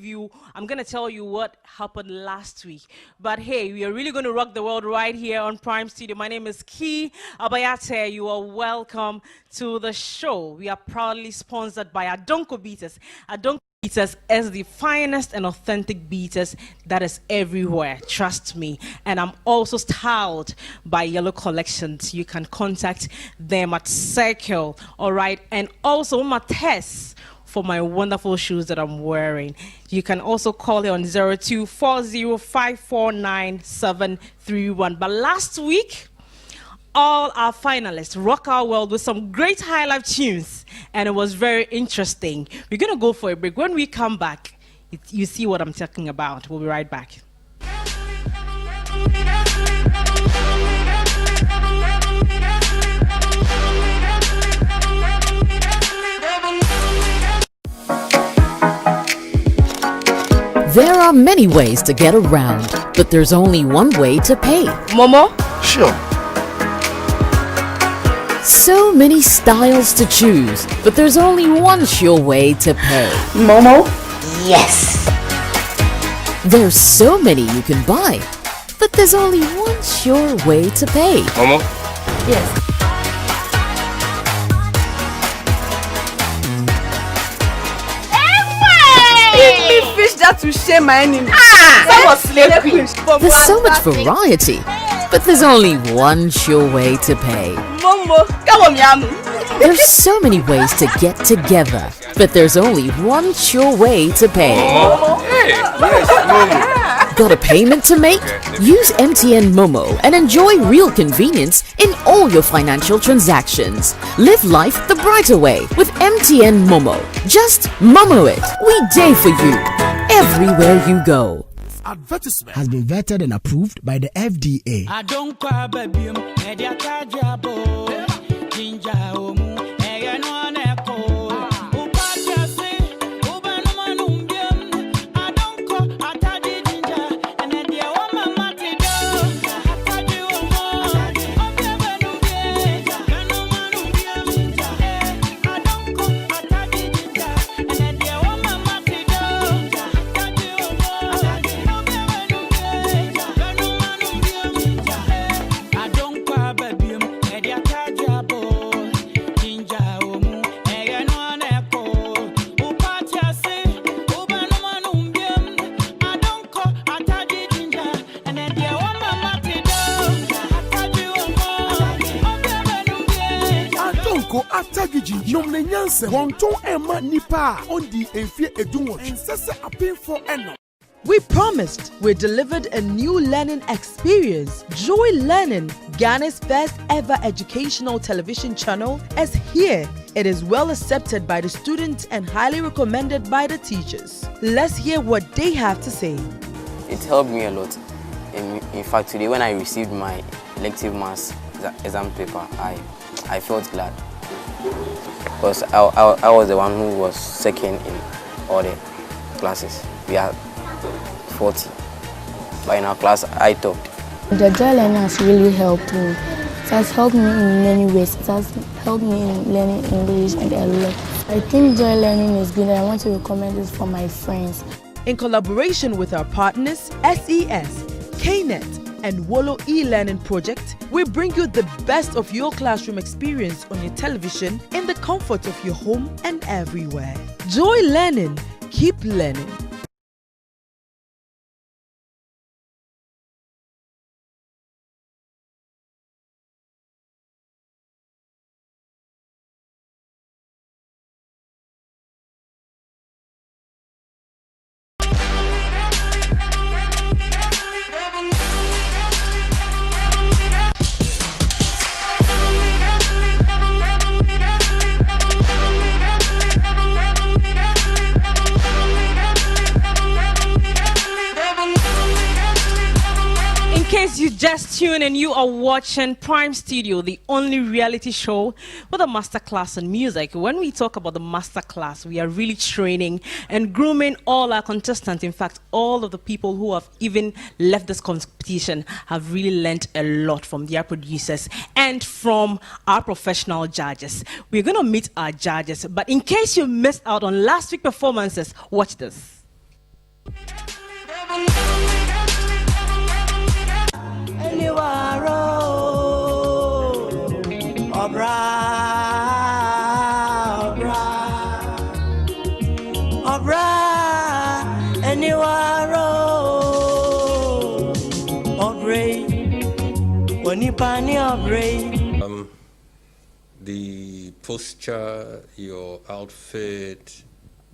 I'm going to tell you what happened last week. But hey, we are really going to rock the world right here on Prime Studio. My name is Key Abayate. You are welcome to the show. We are proudly sponsored by Adonko Beaters. Adonko Beaters is the finest and authentic beaters that is everywhere. Trust me. And I'm also styled by Yellow Collections. You can contact them at Circle. All right. And also my tests for my wonderful shoes that I'm wearing. You can also call it on 0240549731. But last week, all our finalists rock our world with some great high life tunes, and it was very interesting. We're gonna go for a break. When we come back, you see what I'm talking about. We'll be right back. There are many ways to get around, but there's only one way to pay. Momo? Sure. So many styles to choose, but there's only one sure way to pay. Momo? Yes. There's so many you can buy, but there's only one sure way to pay. Momo? Yes. Fish that to share my enemy. There's so much variety, but there's only one sure way to pay. Momo, come on, Yamu. There's so many ways to get together, but there's only one sure way to pay. Momo? Hey, yes, Momo. Got a payment to make? Use MTN Momo and enjoy real convenience in all your financial transactions. Live life the brighter way with MTN Momo. Just Momo it. We day for you everywhere you go. Advertisement has been vetted and approved by the FDA. I don't cry, baby. ATCH nomne nyanse wonton ema nipa ondi enfie edunwo ensese apin for eno. We promised we delivered a new learning experience. Joy Learning, Ghana's first ever educational television channel, is here. It is well accepted by the students and highly recommended by the teachers. Let's hear what they have to say. It helped me a lot. In fact, today when I received my elective maths exam paper, I felt glad. Because I was the one who was second in all the classes. We are 40, but in our class I topped. The Joy Learning has really helped me. It has helped me in many ways. It has helped me in learning English and a lot. I think Joy Learning is good and I want to recommend it for my friends. In collaboration with our partners SES, KNET, and Wolo e-learning project, we bring you the best of your classroom experience on your television in the comfort of your home and everywhere. Joy Learning, keep learning. In case you just tuned in, you are watching Prime Studio, the only reality show with a masterclass in music. When we talk about the masterclass, we are really training and grooming all our contestants. In fact, all of the people who have even left this competition have really learned a lot from their producers and from our professional judges. We're going to meet our judges, but in case you missed out on last week's performances, watch this. The posture, your outfit,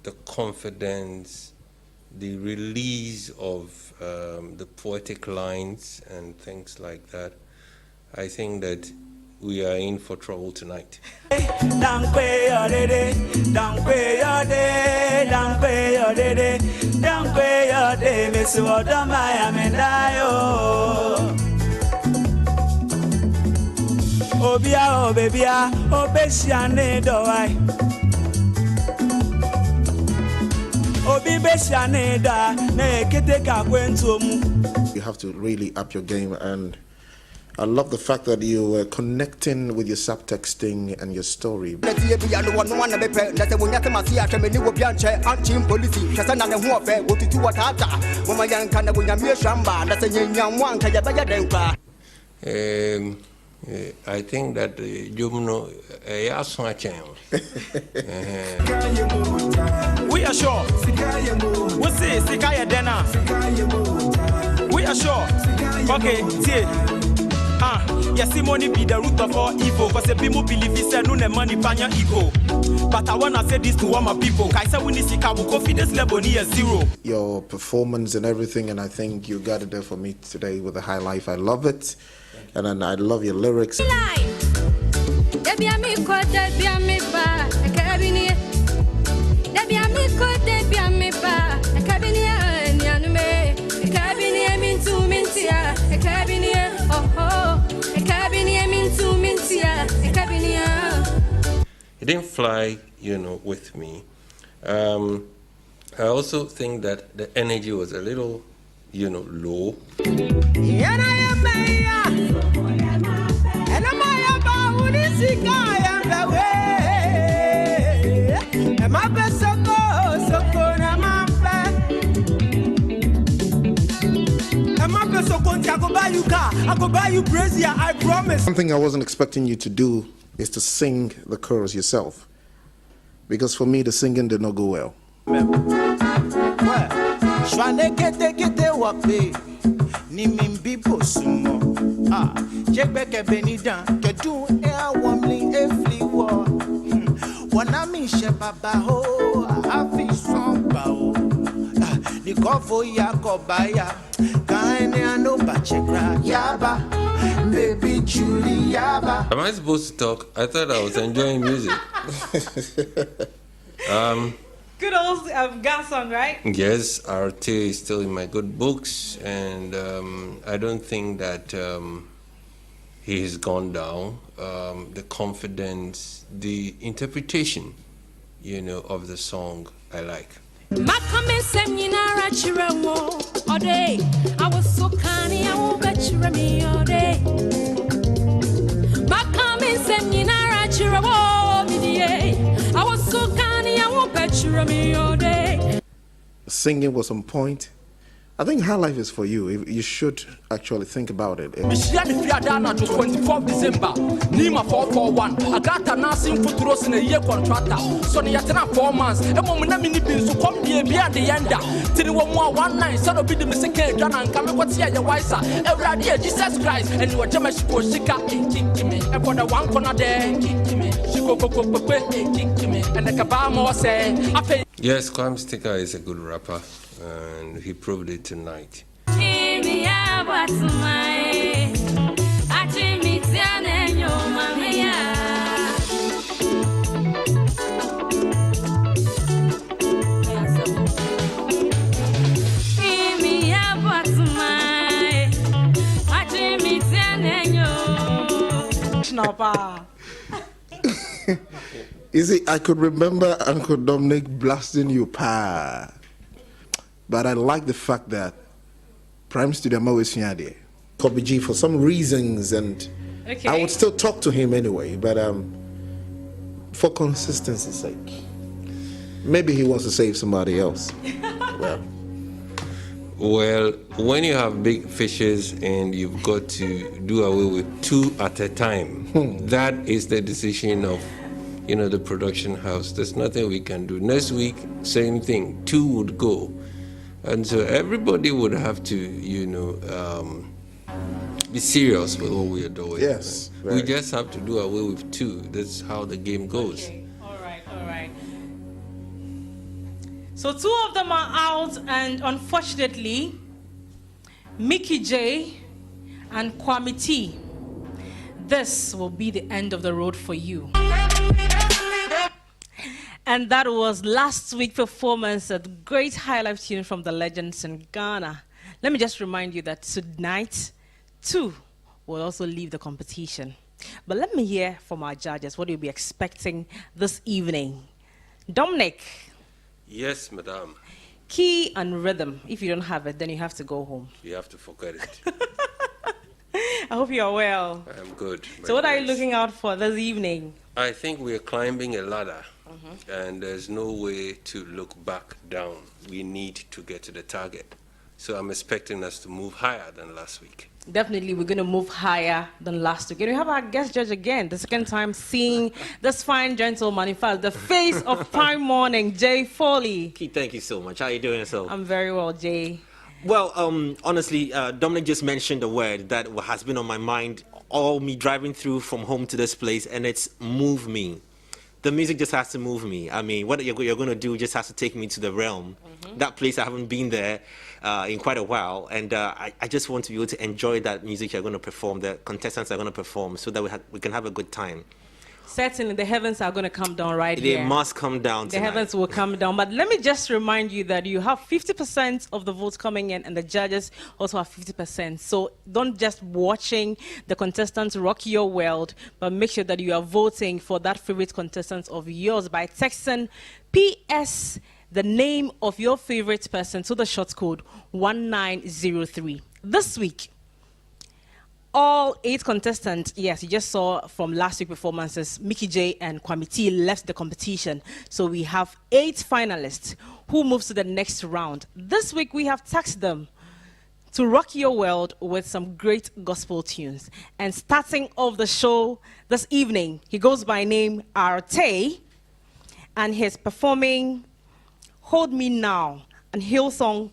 the confidence, the release of the poetic lines and things like that. I think that we are in for trouble tonight. Obia oh babya obesiane doai Obi besiane da na ekete ka kwento mu. You have to really up your game, and I love the fact that you were connecting with your subtexting and your story. I think that Jumno We are sure. We say Sikaya Dena. We are sure. Okay, see. Yes, money be the root of all evil. Cause the people believe it's no money panya ego. But I wanna say this to all my people. Kaisa when this confidence level near zero. Your performance and everything, and I think you got it there for me today with the high life. I love it. And then I love your lyrics. It didn't fly, with me. I also think that the energy was a little, low. I go buy you brazier, I promise. Something I wasn't expecting you to do is to sing the chorus yourself, because for me the singing did not go well. Am I supposed to talk? I thought I was enjoying music. Good old gas song, right? Yes, Arte is still in my good books, and I don't think that he has gone down. The confidence, the interpretation, of the song, I like. I was so canny, I won't bet you me all day. I was so canny, I won't bet you me all day. Singing was on point. I think High Life is for you. You should actually think about it. 24th December, Nima 441. I got a nursing futures in a year contractor. So the 4 months. And when I mean, so come here beyond the end. Till 1 night, so be the mistake, John and come what's here, your wiser. Every day, Jesus Christ, and you were Jamaica, Shika, and kick me. And for the one corner there, kick me. She go, kick me. And the Kabama say, I pay. Yes, Kwame Sticker is a good rapper, and he proved it tonight. You see, I could remember Uncle Dominic blasting you, pa. But I like the fact that Prime Studio always there. Kobby G for some reasons, and Okay. I would still talk to him anyway. But for consistency's sake, maybe he wants to save somebody else. Well, when you have big fishes and you've got to do away with 2 at a time, that is the decision of, the production house. There's nothing we can do. Next week, same thing, 2 would go. And so everybody would have to, be serious with what we are doing. Yes. We just have to do away with two. That's how the game goes. Okay. All right. So 2 of them are out, and unfortunately, Mickey J and Kwame T, this will be the end of the road for you. And that was last week's performance, a great highlight tune from the legends in Ghana. Let me just remind you that tonight, 2 will also leave the competition. But let me hear from our judges what you'll be expecting this evening. Dominic. Yes, madam. Key and rhythm. If you don't have it, then you have to go home. You have to forget it. I hope you're well. I'm good. So what are you looking out for this evening? I think we're climbing a ladder, and there's no way to look back down. We need to get to the target. So I'm expecting us to move higher than last week. Definitely, we're going to move higher than last week. And we have our guest judge again, the second time seeing this fine gentleman, in fact, the face of Prime Morning, Jay Foley. Thank you so much. How are you doing yourself? I'm very well, Jay. Well, honestly, Dominic just mentioned a word that has been on my mind all me driving through from home to this place, and it's move me. The music just has to move me. I mean, what you're going to do just has to take me to the realm. That place, I haven't been there in quite a while, and I just want to be able to enjoy that music you're going to perform, the contestants are going to perform, so that we can have a good time. Certainly, the heavens are going to come down right here. They must come down tonight. The heavens will come down. But let me just remind you that you have 50% of the votes coming in, and the judges also have 50%. So don't just watching the contestants rock your world, but make sure that you are voting for that favorite contestant of yours by texting PS, the name of your favorite person, to the short code 1903. This week, all 8 contestants, yes, you just saw from last week's performances, Mickey J and Kwame T left the competition. So we have 8 finalists who moves to the next round. This week we have tasked them to rock your world with some great gospel tunes. And starting off the show this evening, he goes by name Arte, and he's performing Hold Me Now and Hillsong,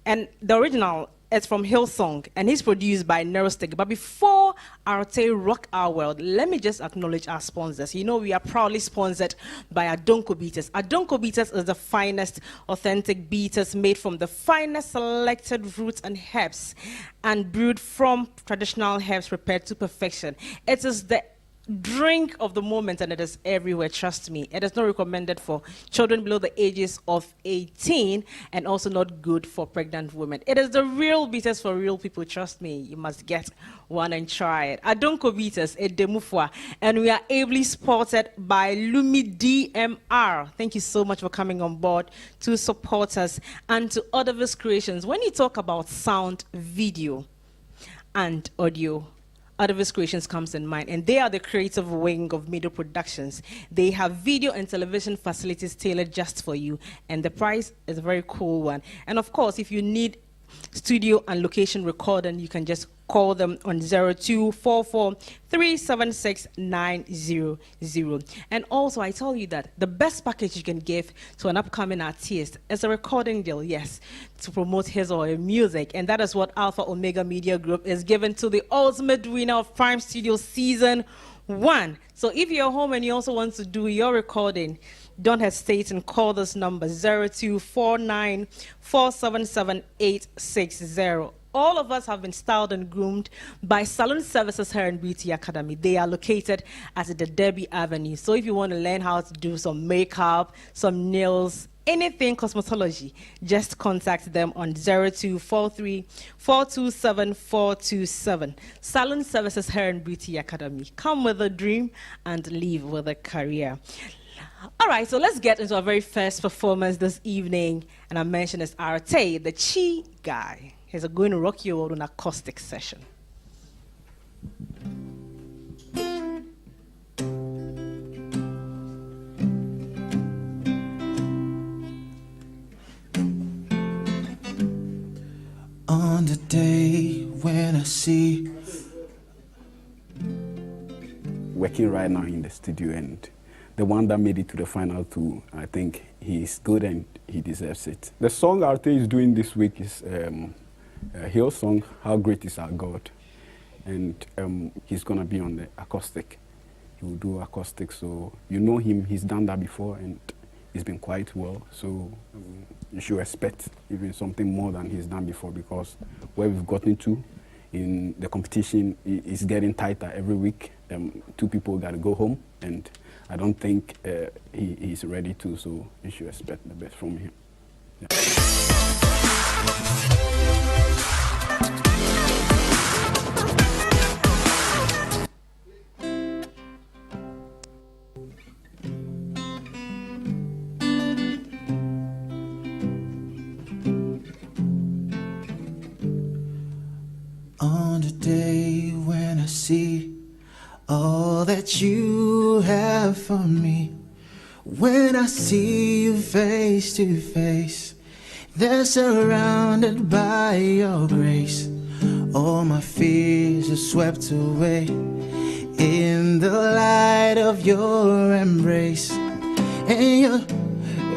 and the original is from Hillsong, and he's produced by Neurostick. But before Arte rock our world, let me just acknowledge our sponsors. You know, we are proudly sponsored by Adonko Beaters. Adonko Beaters is the finest authentic beaters made from the finest selected roots and herbs and brewed from traditional herbs prepared to perfection. It is the drink of the moment, and it is everywhere, trust me. It is not recommended for children below the ages of 18, and also not good for pregnant women. It is the real beaters for real people, trust me. You must get one and try it. Adonko Beaters, a Demufwa, and we are ably supported by Lumi DMR. Thank you so much for coming on board to support us, and to Othervis Creations. When you talk about sound, video, and audio, Othervis Creations comes in mind, and they are the creative wing of Media Productions. They have video and television facilities tailored just for you, and the price is a very cool one. And of course, if you need studio and location recording, you can just call them on 0244 376 900. And also, I tell you that the best package you can give to an upcoming artist is a recording deal, yes, to promote his or her music. And that is what Alpha Omega Media Group is given to the ultimate winner of Prime Studio Season 1. So if you're home and you also want to do your recording, don't hesitate and call this number 0249 477 860. All of us have been styled and groomed by Salon Services Hair and Beauty Academy. They are located at the Derby Avenue. So if you want to learn how to do some makeup, some nails, anything cosmetology, just contact them on 0243 427 427. Salon Services Hair and Beauty Academy. Come with a dream and leave with a career. All right, so let's get into our very first performance this evening. And I mentioned it's Arte, the Chi guy. He's going to rock you out on an acoustic session. On the day when I see working right now in the studio, and the one that made it to the final 2, I think he's good and he deserves it. The song Arte is doing this week is Hill song, How Great Is Our God. And he's going to be on the acoustic. He will do acoustic, so you know him, he's done that before, and he's been quite well. So you should expect even something more than he's done before, because where we've gotten to in the competition is getting tighter every week. 2 people got to go home, and I don't think he's ready to, so you should expect the best from him. Yeah. On the day when I see all that you have for me, when I see you face to face, they're surrounded by your grace. All my fears are swept away in the light of your embrace. And you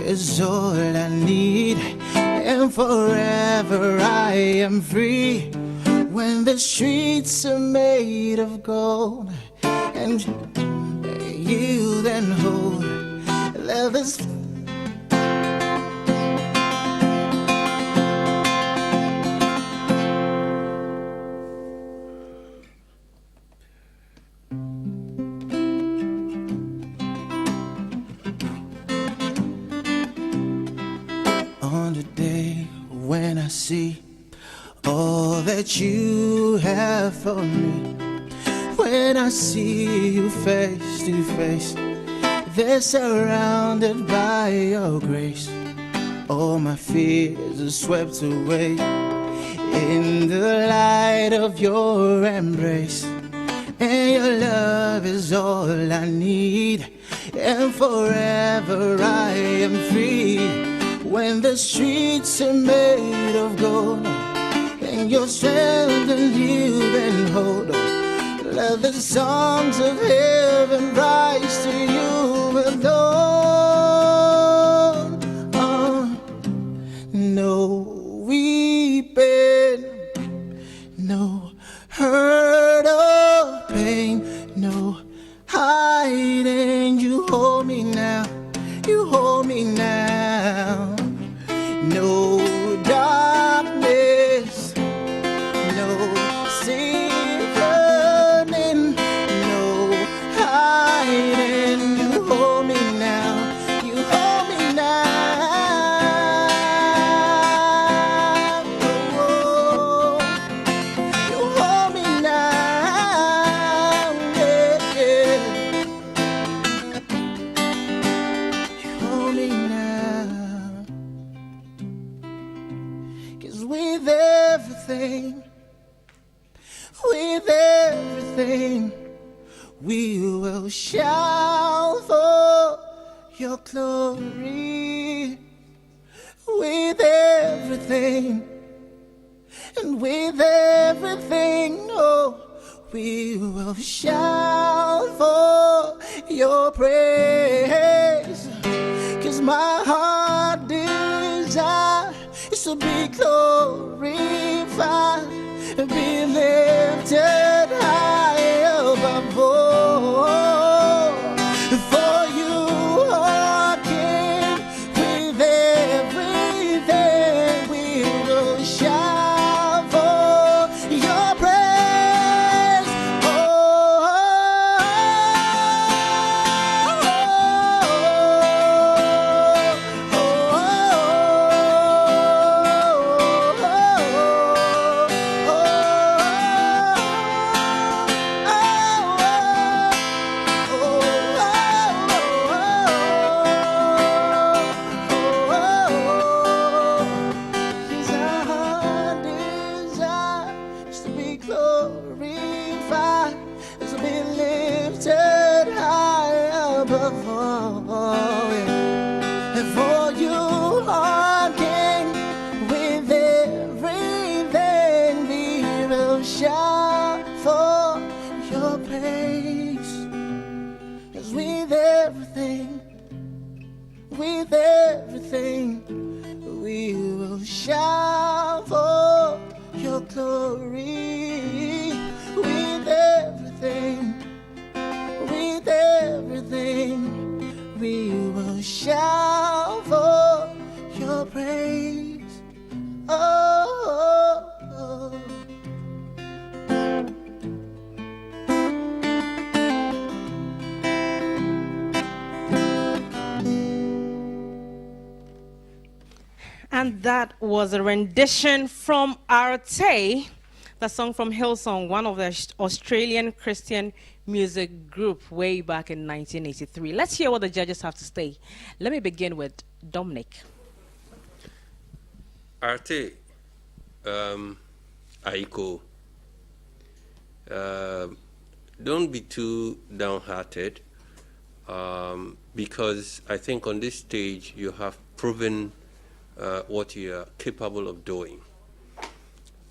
is all I need, and forever I am free. When the streets are made of gold, and you then hold lovers. On the day when I see all that you have for me, when I see you face to face, they're surrounded by your grace. All my fears are swept away in the light of your embrace. And your love is all I need, and forever I am free. When the streets are made of gold, and your strength and you then hold on. Let the songs of heaven rise to you alone. Oh, no weeping, no hurt or pain, no hiding. You hold me now, you hold me now. No darkness, no secreting, no hiding. You hold me now, you hold me now. Oh, you hold me now, yeah, yeah. You hold me now. 'Cause with everything, we will shout for your glory. With everything, and with everything, oh, we will shout for your praise. 'Cause my heart desire is to be glorified, be lifted high above all. For you are King. With everything we will shout for your praise. Oh, with everything, we will shout for victory. With everything, we will shout for your praise. Oh, oh, oh. And that was a rendition from Arte, the song from Hillsong, one of the Australian Christian music group way back in 1983. Let's hear what the judges have to say. Let me begin with Dominic. Arte, Aiko, don't be too downhearted, because I think on this stage you have proven what you are capable of doing.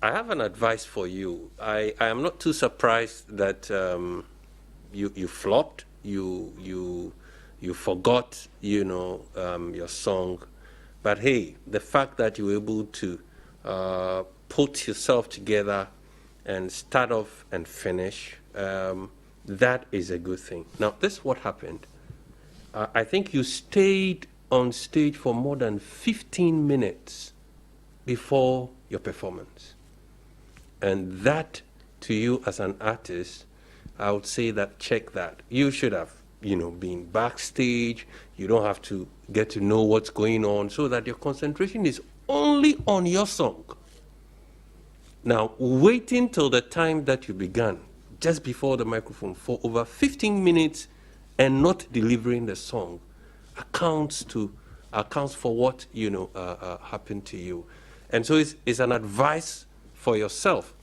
I have an advice for you. I am not too surprised that you flopped, you forgot, your song. But hey, the fact that you were able to put yourself together and start off and finish, that is a good thing. Now, this is what happened. I think you stayed on stage for more than 15 minutes before your performance. And that, to you as an artist, I would say that check that. You should have, been backstage. You don't have to get to know what's going on, so that your concentration is only on your song. Now, waiting till the time that you began, just before the microphone, for over 15 minutes and not delivering the song, accounts for what happened to you. And so it's an advice for yourself.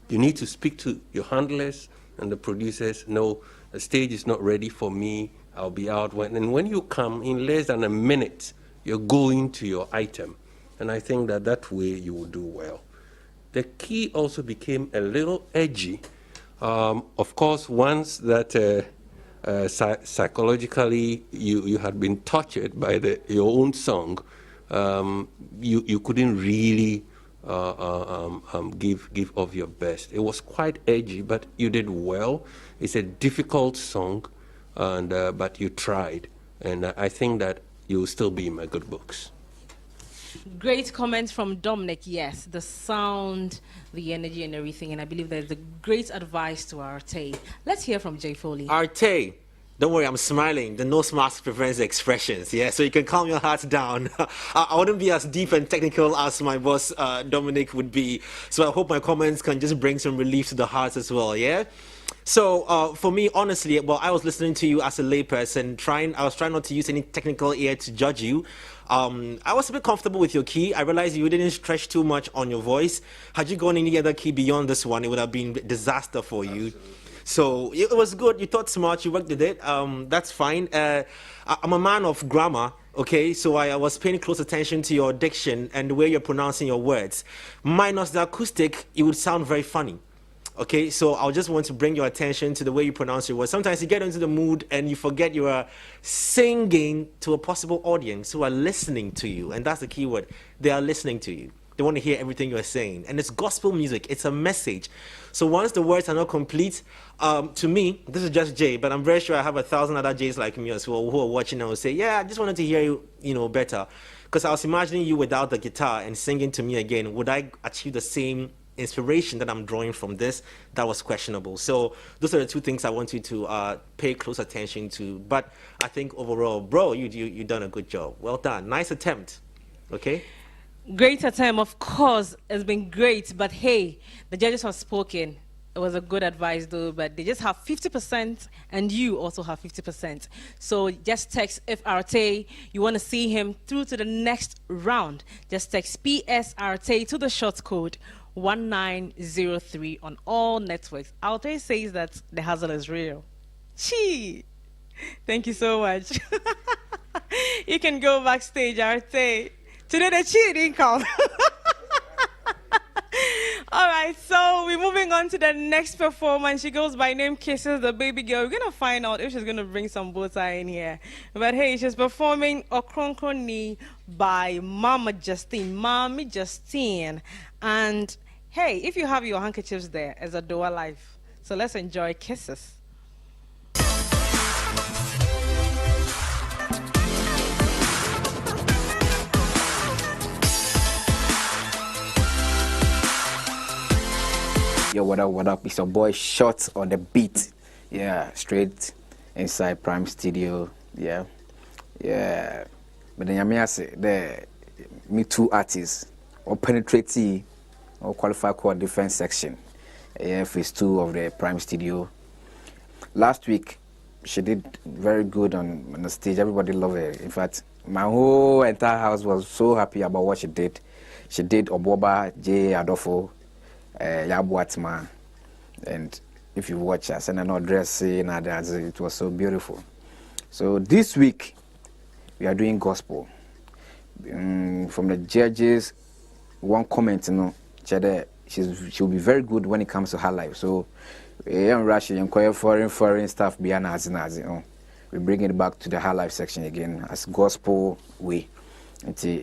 You need to speak to your handlers and the producers. No, the stage is not ready for me. I'll be out and when you come in less than a minute, you're going to your item. And I think that way you will do well. The key also became a little edgy. Of course, once that psychologically you had been tortured by your own song, you couldn't really give of your best. It was quite edgy, but you did well. It's a difficult song, and but you tried, and I think that you'll still be in my good books. Great comments from Dominic. Yes, the sound, the energy, and everything. And I believe there's a great advice to Arte. Let's hear from Jay Foley. Arte, don't worry, I'm smiling. The nose mask prevents the expressions, yeah? So you can calm your heart down. I wouldn't be as deep and technical as my boss, Dominic, would be. So I hope my comments can just bring some relief to the heart as well, yeah? So for me, honestly, I was listening to you as a layperson. I was trying not to use any technical ear to judge you. I was a bit comfortable with your key. I realized you didn't stretch too much on your voice. Had you gone any other key beyond this one, it would have been a disaster for you. Absolutely. So it was good. You thought smart. You worked with it. That's fine. I'm a man of grammar. Okay, so I was paying close attention to your diction and the way you're pronouncing your words. Minus the acoustic, it would sound very funny. Okay, so I just want to bring your attention to the way you pronounce your words. Sometimes you get into the mood and you forget you are singing to a possible audience who are listening to you. And that's the key word. They are listening to you. They want to hear everything you're saying. And it's gospel music. It's a message. So once the words are not complete, to me, this is just Jay, but I'm very sure I have 1,000 other Jays like me as well who are watching and will say, yeah, I just wanted to hear you, better. Because I was imagining you without the guitar and singing to me again. Would I achieve the same inspiration that I'm drawing from this? That was questionable. So those are the two things I want you to pay close attention to. But I think overall, bro, you done a good job. Well done. Nice attempt. Okay? Great attempt, of course. It's been great. But hey, the judges have spoken. It was a good advice, though, but they just have 50%, and you also have 50%. So just text if Arte, you want to see him through to the next round. Just text PS Arte to the short code 1903 on all networks. Arte says that the hustle is real. Chee! Thank you so much. You can go backstage, Arte. Today the chee didn't come. All right, so we're moving on to the next performance. She goes by name Kisses the Baby Girl. We're going to find out if she's going to bring some bow tie in here. But hey, she's performing Okronkoni by Mommy Justine. And Hey, if you have your handkerchiefs there, as a door life. So let's enjoy kisses. Yo, what up? It's your boy Shot on the beat. Yeah, straight inside Prime Studio. Yeah. But then I say the Me Too artists or penetrate or qualify for defense section. Yeah, phase 2 of the Prime Studio. Last week, she did very good on the stage. Everybody loved her. In fact, my whole entire house was so happy about what she did. She did Oboba, J. Adolfo, Yabuatma, and if you watch us and another dressing, it was so beautiful. So this week we are doing gospel. From the judges, one comment, she'll be very good when it comes to her life. So in Russia, inquire foreign stuff beyond us, we bring it back to the her life section again as gospel way. Until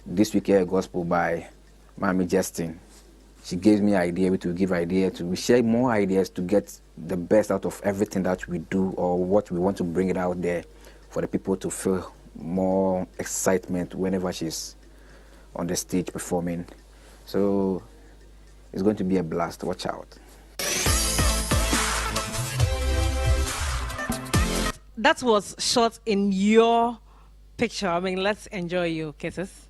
this week here, gospel by Mami Justin. She gave me idea, we to give idea, to share more ideas to get the best out of everything that we do or what we want to bring it out there for the people to feel more excitement whenever she's on the stage performing. So it's going to be a blast. Watch out. That was shot in your picture. I mean, let's enjoy you kisses.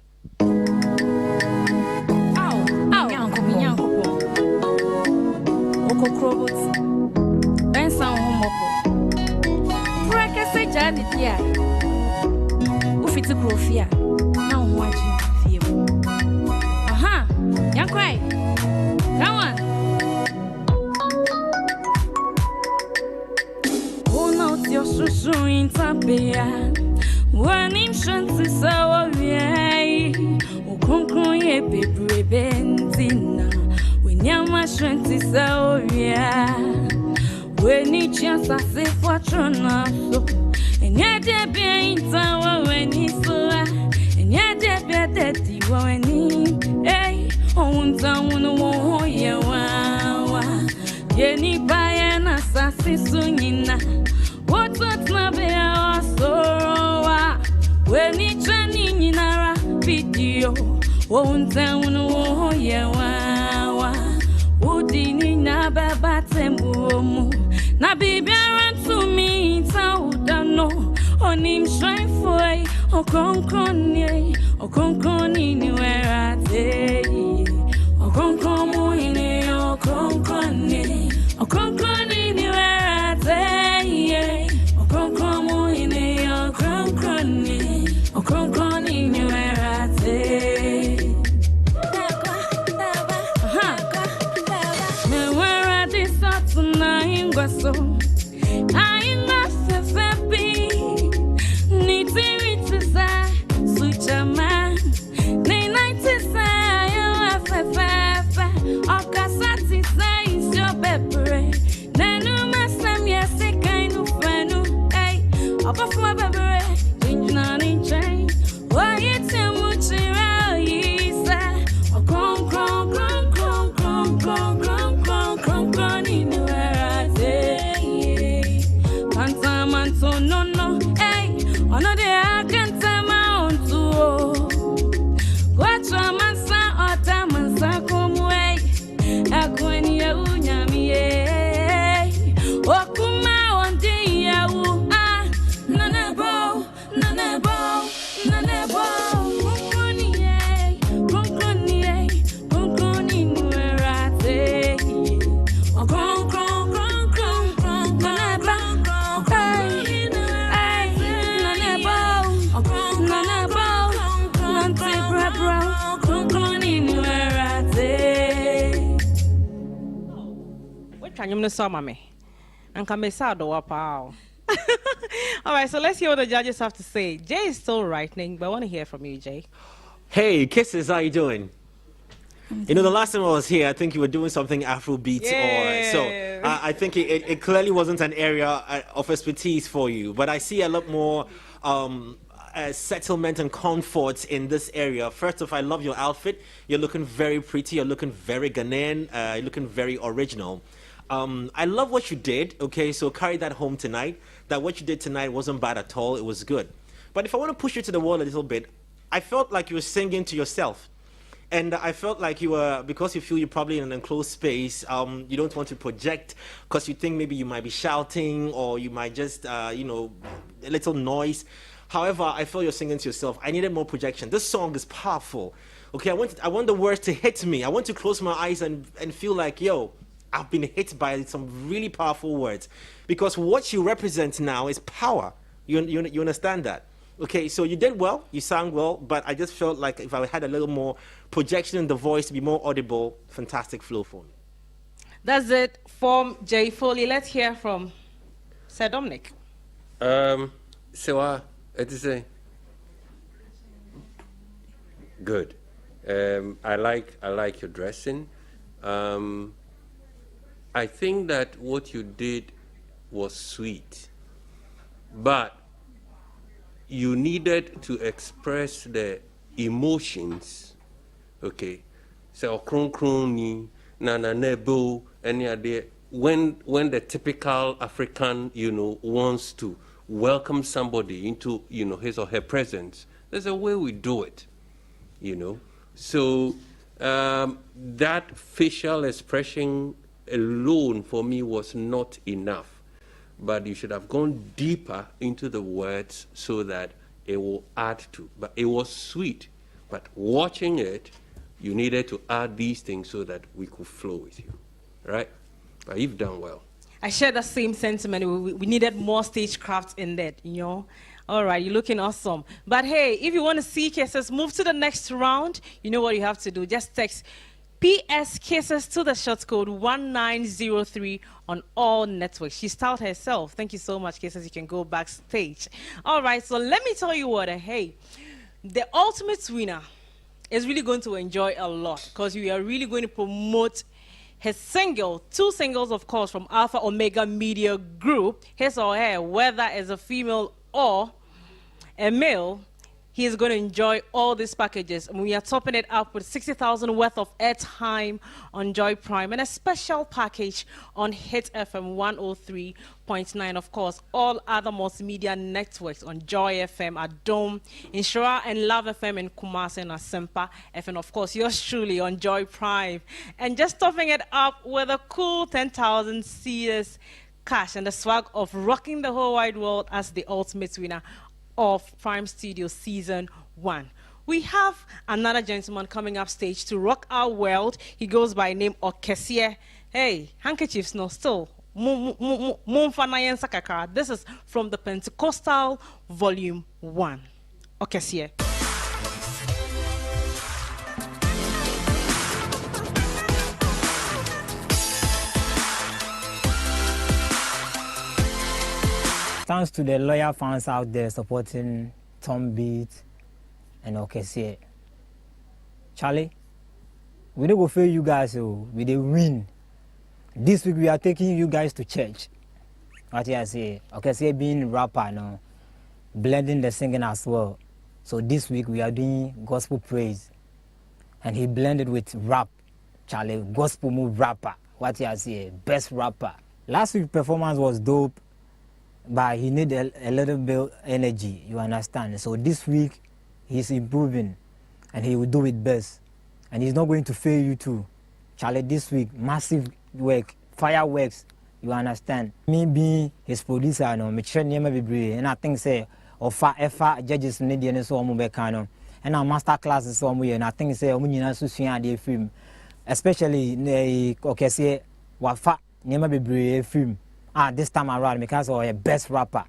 Come on. Hold out your susu in tapia. When in shanty sawa ye, ukunkunye pebre bentina. When yama shanty sawa ye, when it just a safe fortuna so. And yet there be in tower when he saw, and yet there be a daddy when he, eh, on town no ye wa. Yeni bayan assassin sunina. What's not be our sorrow? When it's running in our video, won't town no ye wa. Woodini na babatembu. Na baby run to me, no. On him shine for o conconi, where I say, o conconi, o conconi, where I say, o conconi, o conconi, where I say. Me where I decide tonight, so. All right, so let's hear what the judges have to say. Jay is still writing, but I want to hear from you, Jay. Hey, Kisses, how you doing? You know, the last time I was here, I think you were doing something Afrobeat, so I think it clearly wasn't an area of expertise for you. But I see a lot more settlement and comfort in this area. First off, I love your outfit. You're looking very pretty. You're looking very Ghanaian. You're looking very original. I love what you did. Okay, so carry that home tonight. That what you did tonight wasn't bad at all. It was good. But if I want to push you to the wall a little bit, I felt like you were singing to yourself. And I felt like you were, because you feel you're probably in an enclosed space, you don't want to project because you think maybe you might be shouting or you might just, you know, a little noise. However, I feel you're singing to yourself. I needed more projection. This song is powerful. Okay, I want the words to hit me. I want to close my eyes and feel like, yo, I've been hit by some really powerful words. Because what you represent now is power. You understand that? Okay, so you did well, you sang well, but I just felt like if I had a little more projection in the voice to be more audible, fantastic flow for me. That's it from Jay Foley. Let's hear from Sir Dominic. So what to say? Good. I like your dressing. I think that what you did was sweet, but you needed to express the emotions, okay? So kroni nana nebo any idea when the typical African, you know, wants to welcome somebody into, you know, his or her presence. There's a way we do it, you know. So that facial expression alone for me was not enough. But you should have gone deeper into the words so that it will add to. But it was sweet. But watching it, you needed to add these things so that we could flow with you, right? But you've done well. I share the same sentiment. We needed more stagecraft in that, you know. All right, you're looking awesome. But hey, if you want to see cases, move to the next round. You know what you have to do. Just text PS Cases to the short code 1903 on all networks. She styled herself. Thank you so much, Cases. You can go backstage. All right, so let me tell you what. Hey, the ultimate winner is really going to enjoy a lot because we are really going to promote his single, 2 singles, of course, from Alpha Omega Media Group. His or her, whether as a female or a male, he is going to enjoy all these packages. And we are topping it up with 60,000 worth of airtime on Joy Prime and a special package on Hit FM 103.9. Of course, all other multimedia networks on Joy FM, Adom, Inshora and Love FM in Kumasi and Asempa FM. Of course, yours truly on Joy Prime. And just topping it up with a cool 10,000 CS cash and the swag of rocking the whole wide world as the ultimate winner of Prime Studio Season 1. We have another gentleman coming up stage to rock our world. He goes by name of Cassia. Hey, handkerchiefs no still. This is from the Pentecostal Volume 1. Cassia. Thanks to the loyal fans out there supporting Tom Beat and Cassia. Charlie, we don't go fail you guys, so we dey win. This week we are taking you guys to church. What I say? Cassia being rapper now, blending the singing as well. So this week we are doing gospel praise, and he blended with rap. Charlie, gospel move rapper. What I say? Best rapper. Last week's performance was dope, but he need a little bit energy, you understand? So this week, he's improving, and he will do it best. And he's not going to fail you too. Charlie, this week, massive work, fireworks, you understand? Me being his producer, and I think say, Efa judges need the so mubekano, and our master classes so and I think say, the film, especially say, wafa never be film. This time around, because of your best rapper,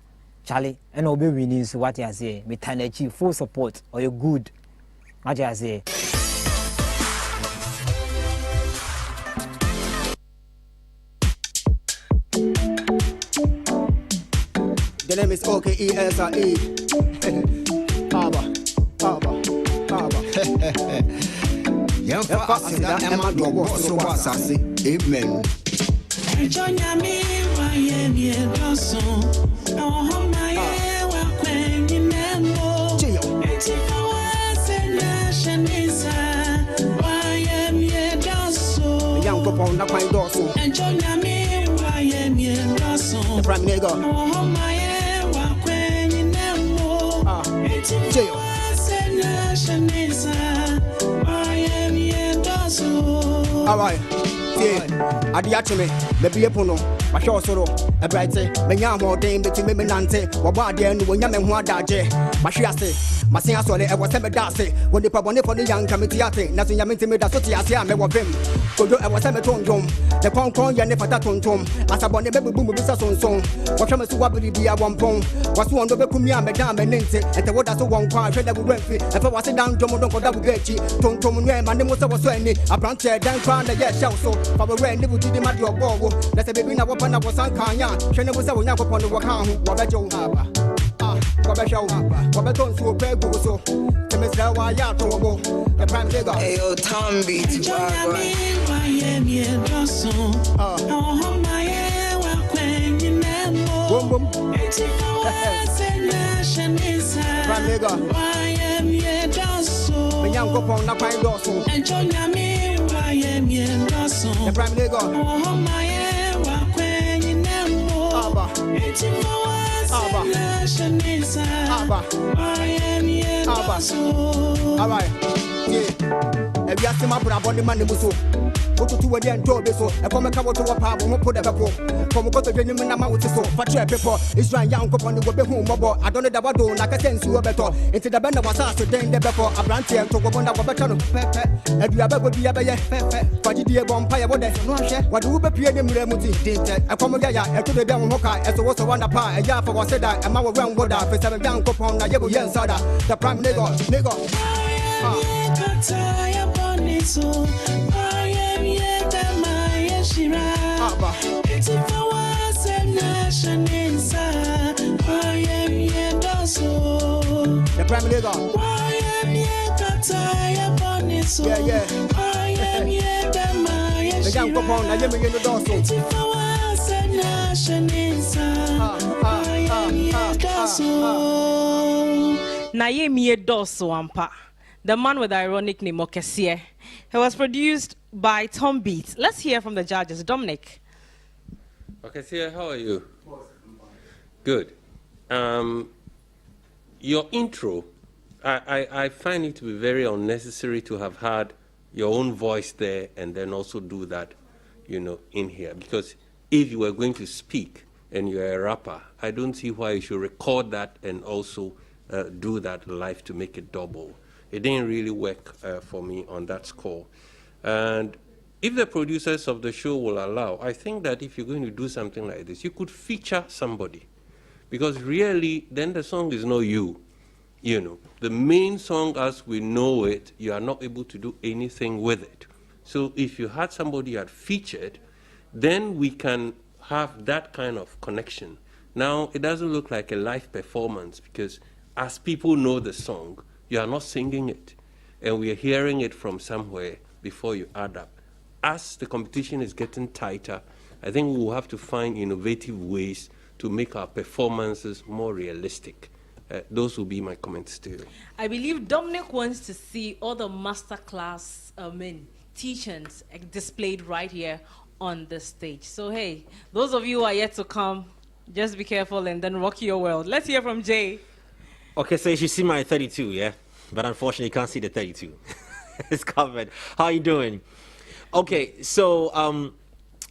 Charlie, and Obi winning is what I say. With Tanechi, full support, or you're good. What I say. The name is OKESRE. Amen. Join me, Yankopon, na kwan doso. Enjoy me, why am you The prime nigga. Oh, my, when you know. It's jail. Alright, yeah, Adiachime, maybe a pono, my show soro, a bright say, Menyamo dame between me nante, Wabadi and Wanyam and Wadaje, Mashiase, Masia Sole, I was ever dase, when the Pabone for the young committee, nothing Yamin to me, that's what I say, I may have him. Go I was ever torn dome, the Concon Yanepata tom, as a bonnet baby boom with a song, what am I so happy be a one pong, was one of the Kumia, Madame and Ninte, and the water so one part, that would went free, if I was a down Domo don't go double get you, Tom Tom, my name was any, a branch down crown, the yes, so, Papa Ren, never did him at your ball, that's a baby now upon I was on Kanya, Shana was our young upon the Wakam, Wabajo Haba, Wabajo, Wabaton, so pay so, to Miss Lawaya, the prime digger. Hey, yo, Tom beats, The young couple, not quite dorsal. And join me, why am you the prime nigga. Oh, my, when you know. It's in why am you all right, yeah. If you ask him about the money, Musso. Go to a den door, so a common cover to a pub, won't put a couple. From go to the Genuine amount so for people. It's right young couple on the home mobile. I don't know about do like a sense you better. Into the band of us to then the before a branch and to go on our better. And you ever would be a bear, for the dear vampire, what do we appear in Remuti? Did a common guy, and to the down hooker, as was a wonder pie, a yard for what said I, and my round water for 7 young couple on the Yabu Soda, the prime nigga. It's if I was a nation inside. Why am you also? The prime nigga. Why am you upon it so? Yeah. Why am you the young couple on the Yabu in the door. It's if I was a nation inside. Why am you also? Naye Doso Ampa, the man with the ironic name of Cassia. He was produced by Tom Beats. Let's hear from the judges. Dominic. Okay, Cassia, how are you? Good. Your intro, I find it to be very unnecessary to have had your own voice there and then also do that, in here. Because if you were going to speak and you're a rapper, I don't see why you should record that and also do that live to make it double. It didn't really work for me on that score. And if the producers of the show will allow, I think that if you're going to do something like this, you could feature somebody. Because really, then the song is not you. The main song as we know it, you are not able to do anything with it. So if you had somebody you had featured, then we can have that kind of connection. Now, it doesn't look like a live performance because as people know the song, you are not singing it, and we are hearing it from somewhere before you add up. As the competition is getting tighter, I think we will have to find innovative ways to make our performances more realistic. Those will be my comments to you. I believe Dominic wants to see all the masterclass teachings displayed right here on the stage. So hey, those of you who are yet to come, just be careful and then rock your world. Let's hear from Jay. Okay, so you should see my 32, yeah? But unfortunately, you can't see the 32. It's covered. How you doing? Okay, so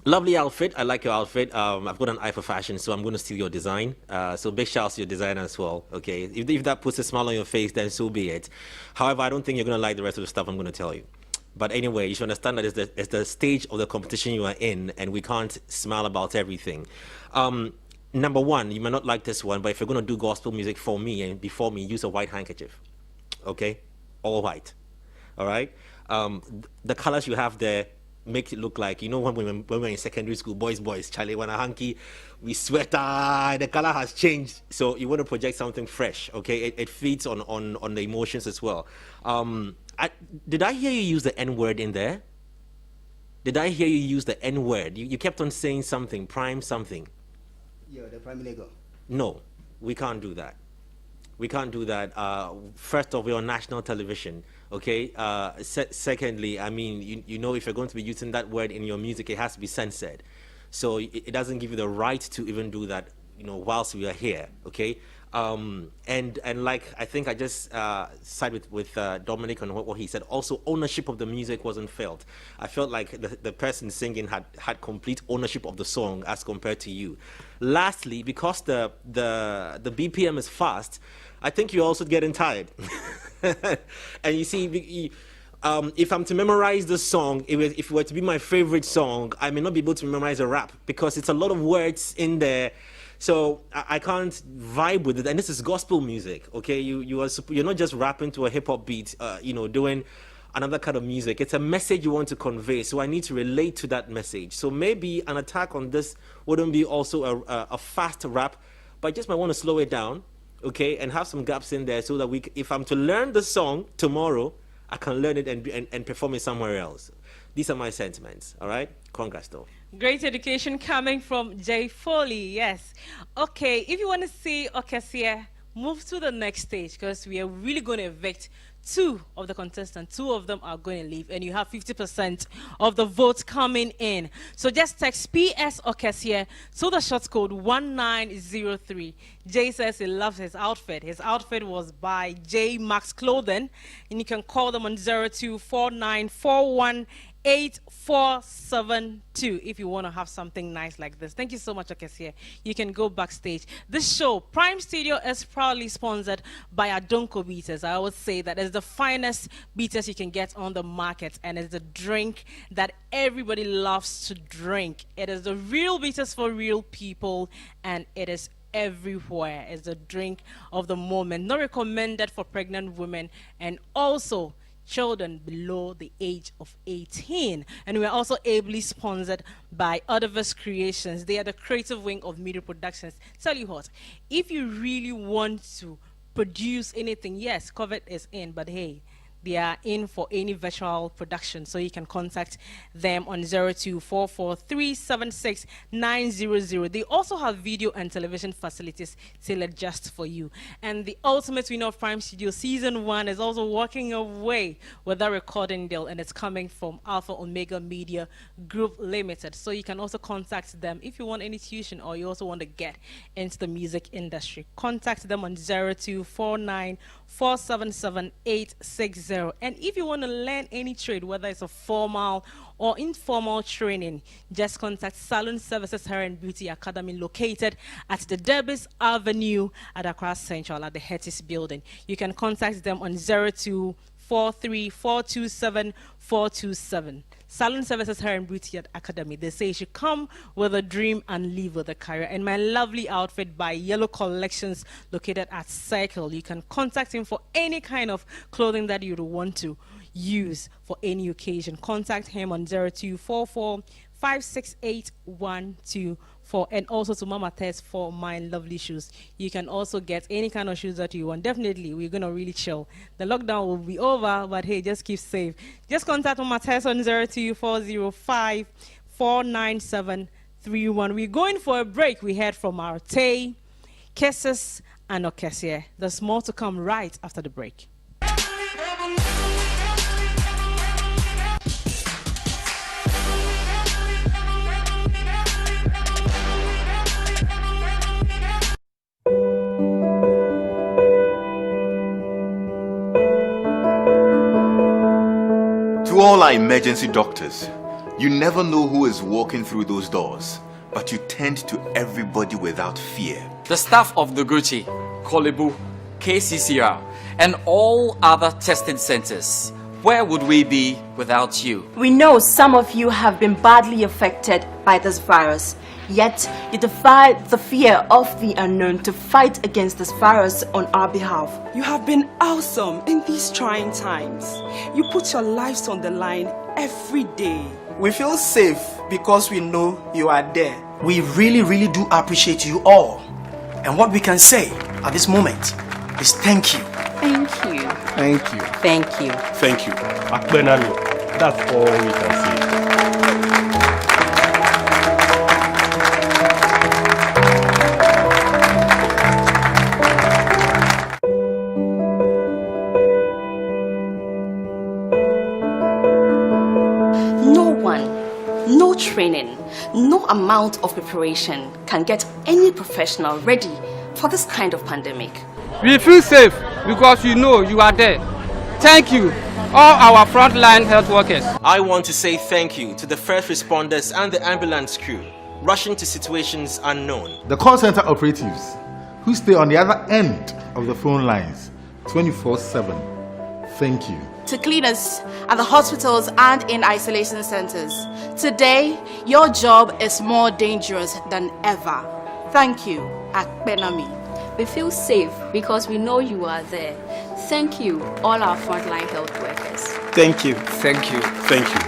lovely outfit. I like your outfit. I've got an eye for fashion, so I'm going to steal your design. So big shouts to your designer as well, okay? If that puts a smile on your face, then so be it. However, I don't think you're going to like the rest of the stuff I'm going to tell you. But anyway, you should understand that it's the stage of the competition you are in, and we can't smile about everything. Number one, you may not like this one, but if you're going to do gospel music for me and before me, use a white handkerchief, okay? All white, all right? The colors you have there make it look like, when we were in secondary school, boys, Charlie, when a hanky, we sweat, the color has changed. So you want to project something fresh, okay? It feeds on the emotions as well. Did I hear you use the N-word in there? Did I hear you use the N-word? You kept on saying something, prime something. Yeah, the prime nigga. No, we can't do that. We can't do that. First off, we're on national television. Okay. Secondly, I mean, you know, if you're going to be using that word in your music, it has to be censored. So it doesn't give you the right to even do that, you know, whilst we are here. Okay. And like I think I just sided with Dominic on what he said. Also, ownership of the music wasn't felt. I felt like the person singing had complete ownership of the song as compared to you. Lastly, because the BPM is fast, I think you're also getting tired. And you see, if I'm to memorize this song, if it were to be my favorite song, I may not be able to memorize a rap because it's a lot of words in there. So I can't vibe with it, and this is gospel music, okay? You're not just rapping to a hip hop beat, you know, doing another kind of music. It's a message you want to convey, so I need to relate to that message. So maybe an attack on this wouldn't be also a fast rap, but I just might want to slow it down, okay, and have some gaps in there so that if I'm to learn the song tomorrow, I can learn it and perform it somewhere else. These are my sentiments, all right? Congrats, though. Great education coming from Jay Foley, yes. Okay, if you want to see Cassia, move to the next stage because we are really going to evict 2 of the contestants. 2 of them are going to leave, and you have 50% of the votes coming in. So just text PS Cassia to the short code 1903. Jay says he loves his outfit. His outfit was by J Max Clothing, and you can call them on 0249418472 if you want to have something nice like this. Thank you so much, Cassia. You can go backstage. This show, Prime Studio, is proudly sponsored by Adonko Beaters. I always say that it's the finest beaters you can get on the market, and it's the drink that everybody loves to drink. It is the real beaters for real people, and it is everywhere. It's a drink of the moment, not recommended for pregnant women and also children below the age of 18. And we are also ably sponsored by Otherverse Creations. They are the creative wing of media productions. Tell you what, if you really want to produce anything, yes, COVID is in, but hey, they are in for any virtual production, so you can contact them on 0244376900. They also have video and television facilities tailored just for you. And the ultimate winner of Prime Studio Season 1 is also walking away with a recording deal, and it's coming from Alpha Omega Media Group Limited. So you can also contact them if you want any tuition or you also want to get into the music industry. Contact them on 0249477860. And if you want to learn any trade, whether it's a formal or informal training, just contact Salon Services Hair and Beauty Academy, located at the Derbys Avenue at Accra Central at the Hettis building. You can contact them on 0243427427. Salon Services Hair and Beauty Academy. They say you should come with a dream and leave with a career. And my lovely outfit by Yellow Collections, located at Circle. You can contact him for any kind of clothing that you want to use for any occasion. Contact him on 0244568124. And also to Mama Tess for my lovely shoes. You can also get any kind of shoes that you want. Definitely, we're going to really chill. The lockdown will be over, but hey, just keep safe. Just contact Mama Tess on 0240549731. We're going for a break. We heard from Arte, Cassia, and Cassia. There's more to come right after the break. To all our emergency doctors, you never know who is walking through those doors, but you tend to everybody without fear. The staff of the Gucci, Kolebu, KCCR, and all other testing centers. Where would we be without you? We know some of you have been badly affected by this virus, yet you defy the fear of the unknown to fight against this virus on our behalf. You have been awesome in these trying times. You put your lives on the line every day. We feel safe because we know you are there. We really do appreciate you all. And what we can say at this moment is thank you. Thank you. Thank you. Thank you. Thank you. Akbenani, that's all we can say. one. No training, no amount of preparation can get any professional ready for this kind of pandemic. We feel safe because you know you are there. Thank you, all our frontline health workers. I want to say thank you to the first responders and the ambulance crew rushing to situations unknown. The call center operatives who stay on the other end of the phone lines 24/7. Thank you. To cleaners at the hospitals and in isolation centers. Today, your job is more dangerous than ever. Thank you, Akbenami. We feel safe because we know you are there. Thank you, all our frontline health workers. Thank you. Thank you. Thank you.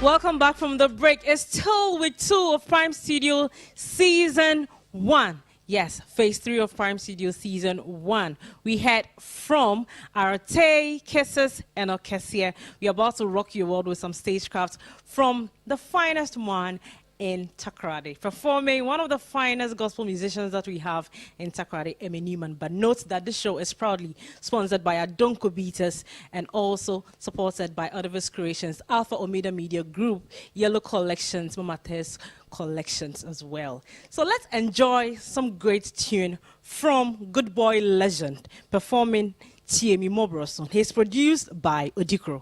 Welcome back from the break. It's still week 2 of Prime Studio Season 1. Yes, Phase 3 of Prime Studio Season 1. We had from Arte, Cassia, and Cassia. We're about to rock your world with some stagecraft from the finest one in Takoradi, performing one of the finest gospel musicians that we have in Takoradi, Emmy Newman. But note that this show is proudly sponsored by Adonko Beaters and also supported by Odavis Creations, Alpha Omega Media Group, Yellow Collections, Mamates Collections as well. So let's enjoy some great tune from Good Boy Legend performing Tiemi Mobroson. He's produced by Odikro.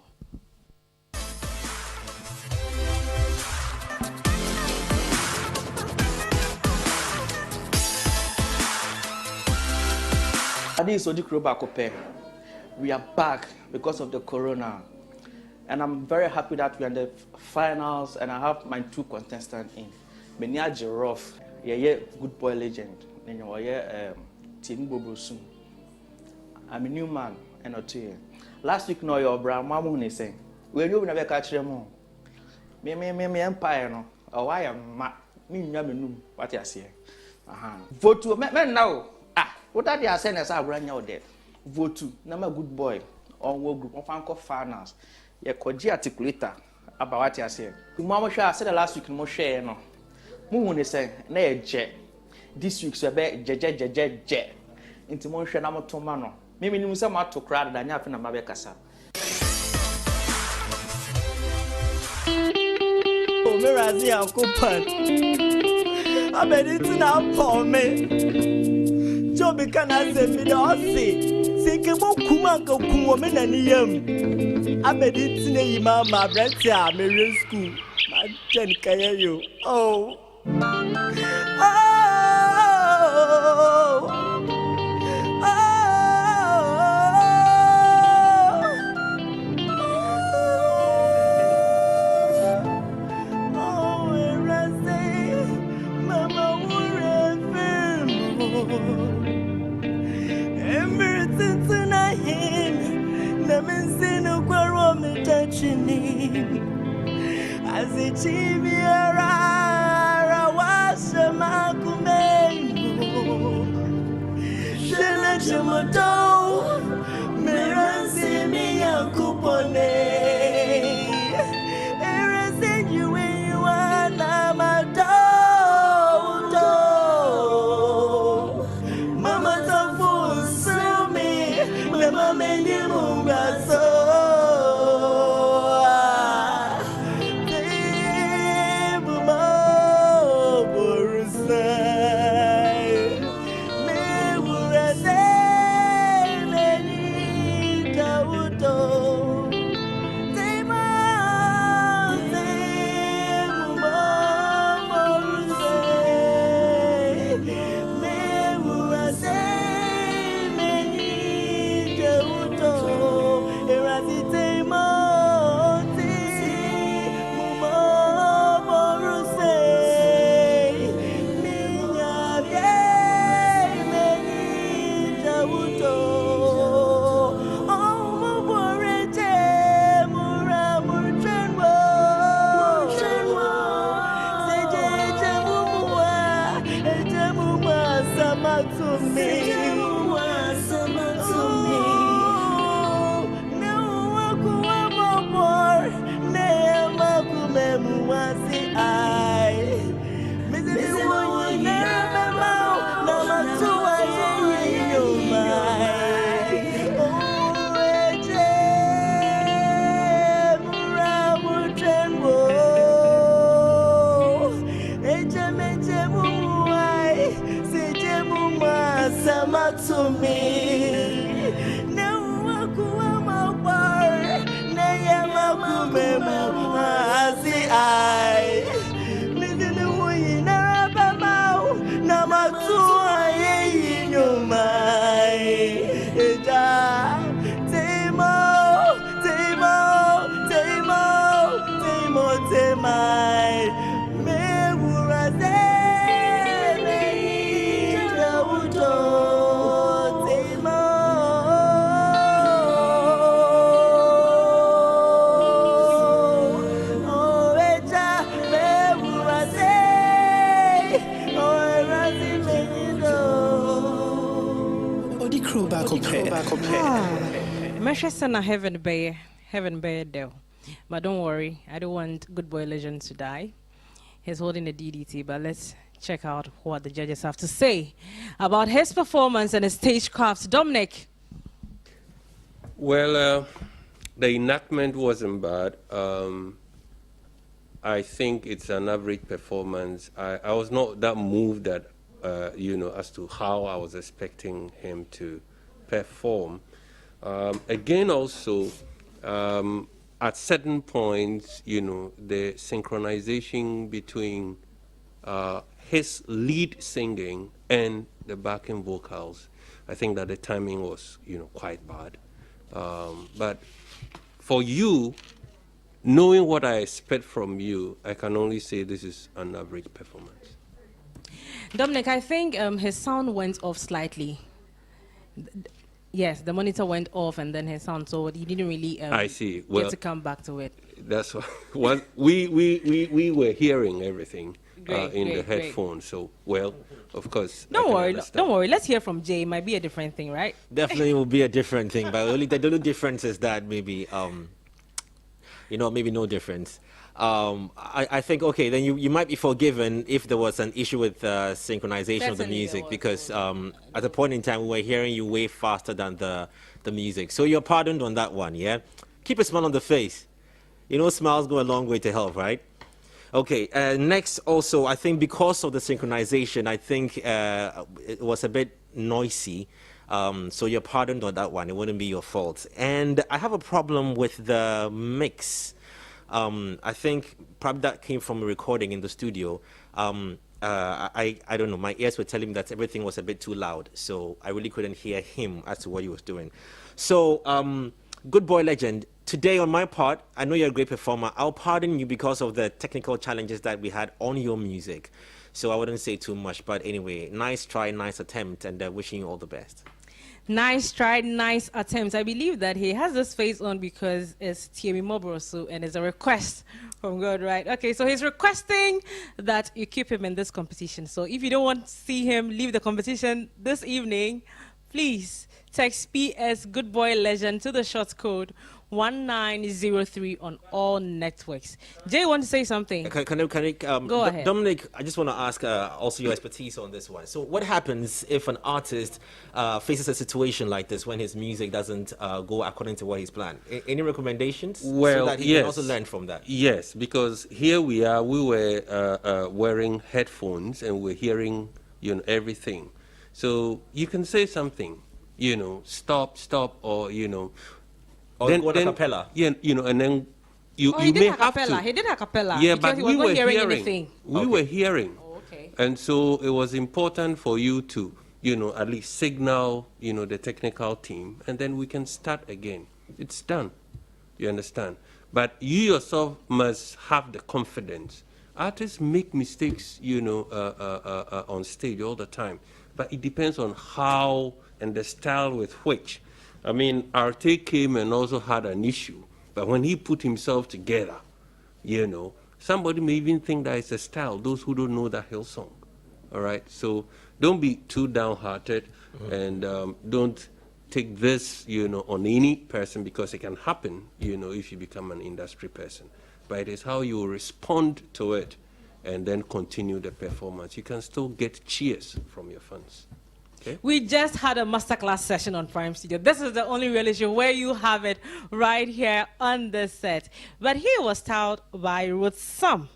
This is Odikro Bakope. We are back because of the corona. And I'm very happy that we are in the finals and I have my 2 contestants in. Menia Jirof, Good Boy Legend. Tim Bobrosum. I'm a new man and not here. Last week, no, your brother Mamun is saying, we're going to catch them all. Me empire, no. Oh, I am me, no, what you say. Vote to men now. What are they saying as I run out there? Vote to number Good Boy on work group of Uncle Farners. Ye koji articulator about what you say. The mama I said the last week no share no. Moon is saying na je. This week so be je. Into mo share na mo to ma no. Me nim say ma to crowd da nya fe na ma be kasa. Oh me razi Uncle Pan. I bet it's now for me. Joby can I say me the say ke mo kuma ka kumo me na niyam. I bet it's ne mama brother me school. My ten kaya yo. Oh. As it chibiara wasama kumeno shele chimoto meransi mi yakupone erase you when you are namado mama tafu sumi mama meni mungaso. Manchester heaven bear though. But don't worry, I don't want Good Boy Legend to die. He's holding a DDT, but let's check out what the judges have to say about his performance and his stagecraft. Dominic. Well, the enactment wasn't bad. I think it's an average performance. I was not that moved that, as to how I was expecting him to perform. Again, also, at certain points, the synchronization between his lead singing and the backing vocals, I think that the timing was, quite bad. But for you, knowing what I expect from you, I can only say this is an average performance. Dominic, I think his sound went off slightly. Yes, the monitor went off and then his sound, so he didn't really I see. Well, get to come back to it. That's what we were hearing everything in the headphones. So, well, of course. Don't worry. Let's hear from Jay. It might be a different thing, right? Definitely will be a different thing, but the only difference is that maybe maybe no difference. I think, okay, then you might be forgiven if there was an issue with synchronization of the music, because at a point in time we were hearing you way faster than the music. So you're pardoned on that one, yeah? Keep a smile on the face. Smiles go a long way to help, right? Okay, next also, I think because of the synchronization, I think it was a bit noisy. So you're pardoned on that one. It wouldn't be your fault. And I have a problem with the mix. I think probably that came from a recording in the studio. I don't know. My ears were telling me that everything was a bit too loud, so I really couldn't hear him as to what he was doing. So, Good Boy Legend, today on my part, I know you're a great performer. I'll pardon you because of the technical challenges that we had on your music. So I wouldn't say too much, but anyway, nice try, nice attempt, and wishing you all the best. Nice try, nice attempt. I believe that he has this face on because it's Tiemi Mobrosu and it's a request from God, right? Okay, so he's requesting that you keep him in this competition. So if you don't want to see him leave the competition this evening, please text PS Good Boy Legend to the short code 1903 on all networks. Jay, you want to say something? Can I go ahead. Dominic, I just want to ask also your expertise on this one. So what happens if an artist faces a situation like this when his music doesn't go according to what he's planned? Any recommendations? Well, so that he can also learn from that? Yes, because here we were wearing headphones and we're hearing, everything. So you can say something, stop, or, or then, a cappella. Yeah, and then you may have to. He did a cappella. Yeah, but we were hearing anything. We were hearing. Oh, okay. And so it was important for you to, at least signal, the technical team, and then we can start again. It's done. You understand? But you yourself must have the confidence. Artists make mistakes, on stage all the time. But it depends on how and the style with which. I mean, Arte came and also had an issue. But when he put himself together, somebody may even think that it's a style, those who don't know that hill song. All right? So don't be too downhearted and don't take this, on any person, because it can happen, if you become an industry person. But it is how you respond to it and then continue the performance. You can still get cheers from your fans. Okay. We just had a masterclass session on Prime Studio. This is the only real issue where you have it right here on the set. But he was taught by Ruth Sam.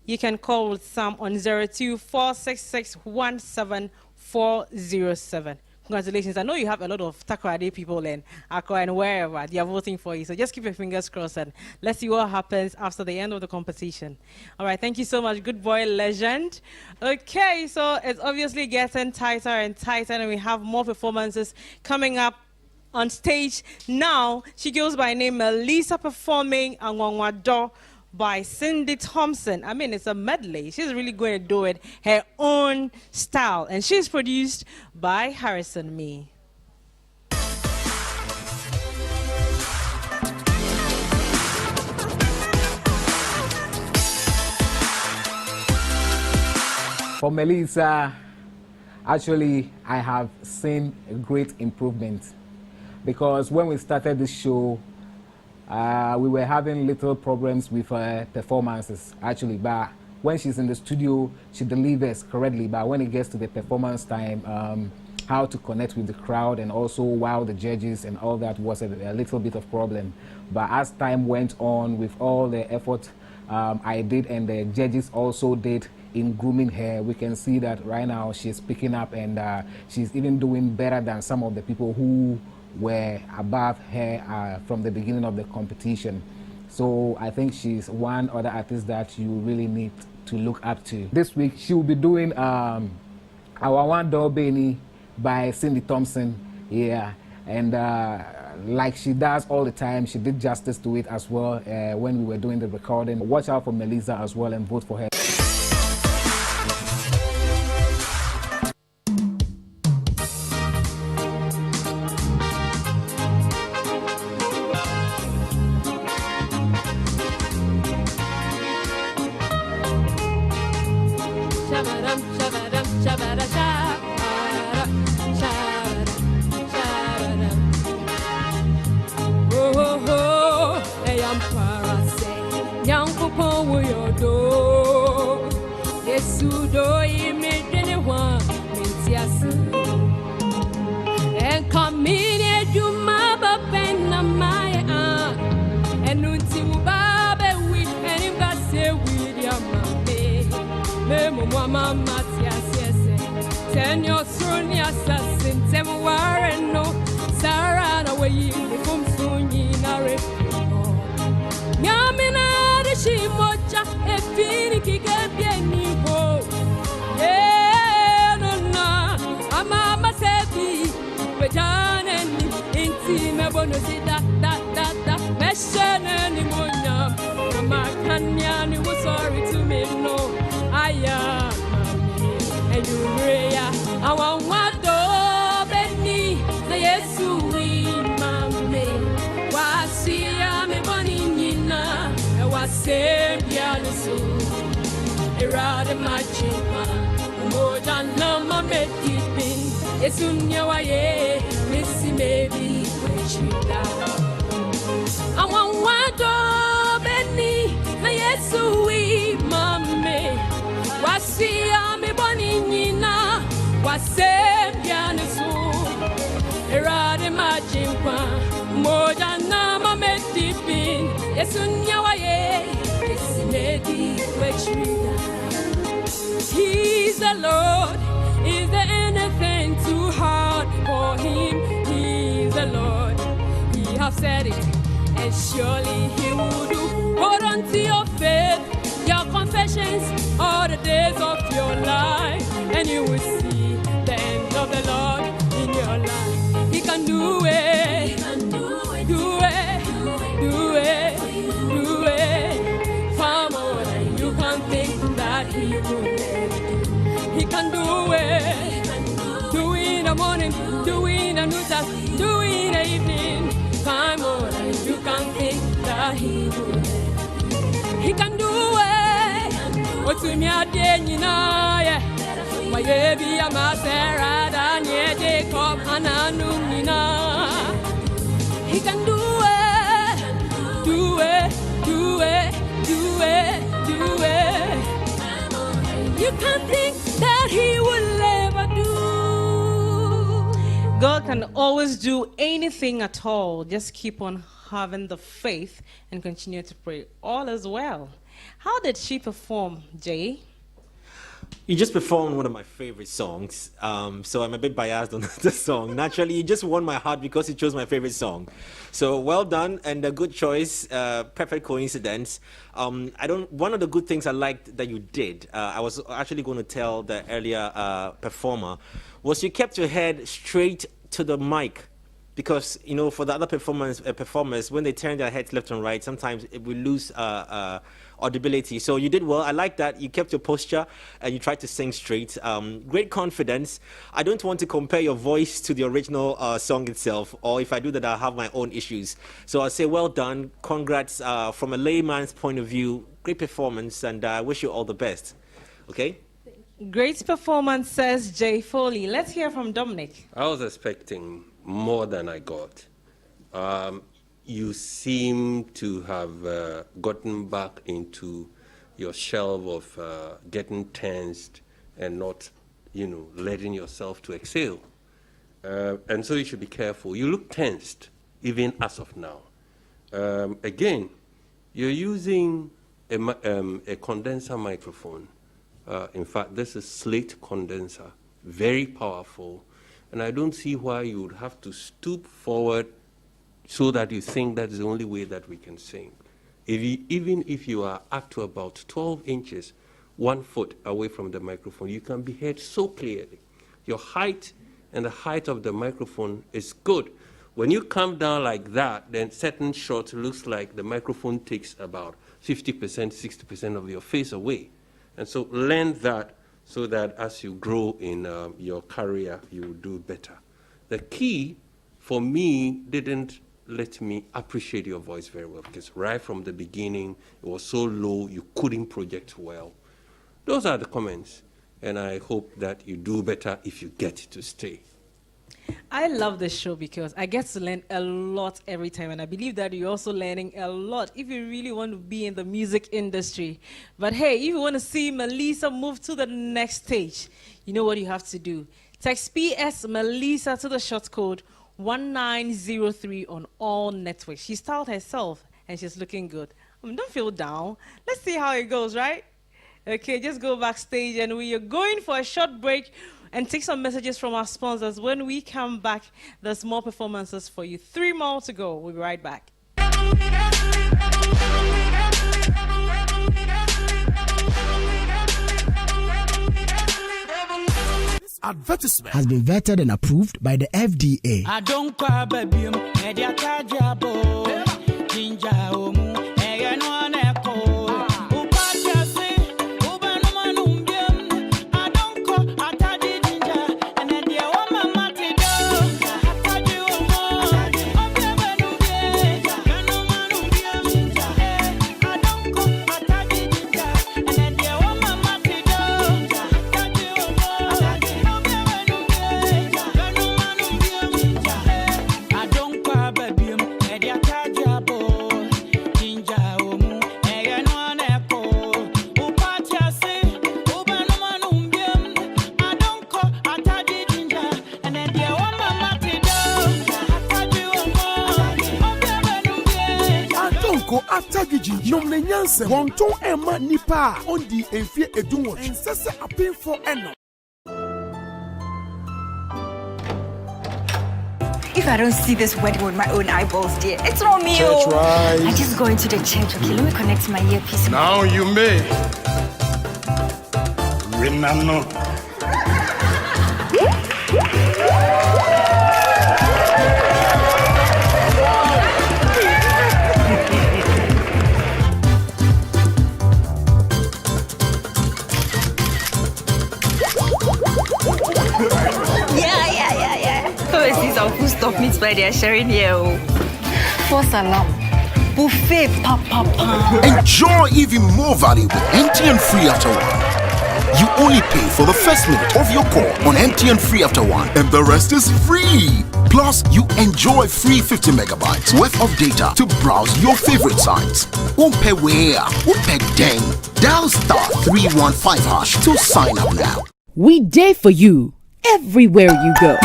You can call Ruth Sam on 02-466-17407. congratulations. I know you have a lot of Takoradi people in Accra and wherever they are voting for you. So just keep your fingers crossed and let's see what happens after the end of the competition. All right, thank you so much, good boy legend. Okay, so it's obviously getting tighter and tighter, and we have more performances coming up on stage. Now, she goes by name Melissa performing Angwangwado by Cindy Thompson. I mean, it's a medley. She's really going to do it her own style. And she's produced by Harrison Me. For Melissa, actually, I have seen a great improvement because when we started this show, we were having little problems with her performances, actually. But when she's in the studio, she delivers correctly. But when it gets to the performance time, how to connect with the crowd and also wow the judges and all that was a little bit of problem. But as time went on, with all the effort I did and the judges also did in grooming her, we can see that right now she's picking up and she's even doing better than some of the people who were above her from the beginning of the competition. So I think she's one other artist that you really need to look up to. This week she will be doing Our One Door Benny by Cindy Thompson. Yeah, and like she does all the time, she did justice to it as well when we were doing the recording. Watch out for Melissa as well and vote for her. He's the Lord. Is there anything too hard for him? He's the Lord. He has said it, and surely he will do. Hold on to your faith, your confessions, all the days of your life, and you will see the end of the Lord in your life. He can do it. He can do it. Do it. Do it. Do it. Far more than you can think that he will. He can do it. Do it in the morning, do it in the noon, do it in the evening. Time more than you can think that he will. He can do it. What's in your day, you know? My baby, I'm a Sarah, Daniel, Jacob, and Anumina. He can do it. Do it. Do it. Do it. Do it. You can't think that he will ever do. God can always do anything at all. Just keep on having the faith and continue to pray. All is well. How did she perform, Jay? You just performed one of my favorite songs, so I'm a bit biased on the song. Naturally, you just won my heart because you chose my favorite song. So well done and a good choice. Perfect coincidence. One of the good things I liked that you did, I was actually going to tell the earlier performer, was you kept your head straight to the mic. Because, you know, for the other performers, when they turn their heads left and right, sometimes we lose audibility. So you did well. I like that. You kept your posture and you tried to sing straight. Great confidence. I don't want to compare your voice to the original song itself, or if I do that, I'll have my own issues. So I'll say well done. Congrats from a layman's point of view. Great performance, and I wish you all the best. Okay? Great performance, says Jay Foley. Let's hear from Dominic. I was expecting more than I got. You seem to have gotten back into your shell of getting tensed and not, you know, letting yourself to exhale. And so you should be careful. You look tensed, even as of now. Again, you're using a condenser microphone. In fact, this is slate condenser, very powerful. And I don't see why you would have to stoop forward so that you think that's the only way that we can sing. Even if you are up to about 12 inches, 1 foot away from the microphone, you can be heard so clearly. Your height and the height of the microphone is good. When you come down like that, then certain shots looks like the microphone takes about 50%, 60% of your face away. And so learn that, so that as you grow in your career, you will do better. The key for me didn't let me appreciate your voice very well, because right from the beginning, it was so low, you couldn't project well. Those are the comments, and I hope that you do better if you get to stay. I love this show because I get to learn a lot every time, and I believe that you're also learning a lot if you really want to be in the music industry. But hey, if you want to see Melissa move to the next stage, you know what you have to do. Text PS Melissa to the short code 1903 on all networks. She styled herself and she's looking good. Don't feel down. Let's see how it goes, right? Okay, just go backstage, and we are going for a short break and take some messages from our sponsors. When we come back, there's more performances for you. 3 more to go. We'll be right back. This advertisement has been vetted and approved by the FDA. I don't cry, baby. ATCH nom ne nyanse wonton ema nipa on di enfie edunwo ensese apin for eno. If I don't see this wedding with my own eyeballs, dear, it's not me. Church rise. I just go into the church. Okay, let me connect my earpiece. Now you may. Renano. Who stop meets by their sharing here. For salam. Buffet papa. Enjoy even more value with MTN Free After One. You only pay for the first minute of your call on MTN Free After One, and the rest is free. Plus, you enjoy free 50 megabytes worth of data to browse your favorite sites. Umpe where? Umpe deng. Dial *315# to sign up now. We dare for you everywhere you go.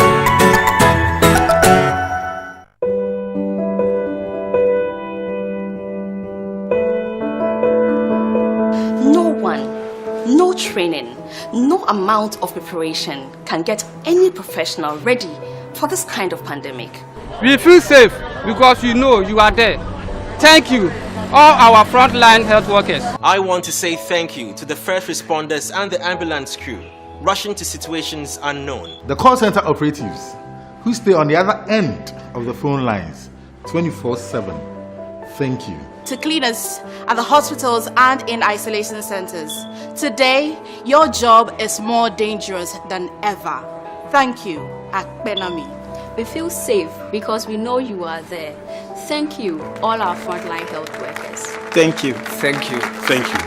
No one No training, no amount of preparation can get any professional ready for this kind of pandemic. We feel safe because you know you are there. Thank you, all our frontline health workers. I want to say thank you to the first responders and the ambulance crew rushing to situations unknown. The call center operatives who stay on the other end of the phone lines 24/7. Thank you. To cleaners at the hospitals and in isolation centers, today your job is more dangerous than ever. Thank you, Akbenami. We feel safe because we know you are there. Thank you, all our frontline health workers. Thank you. Thank you. Thank you.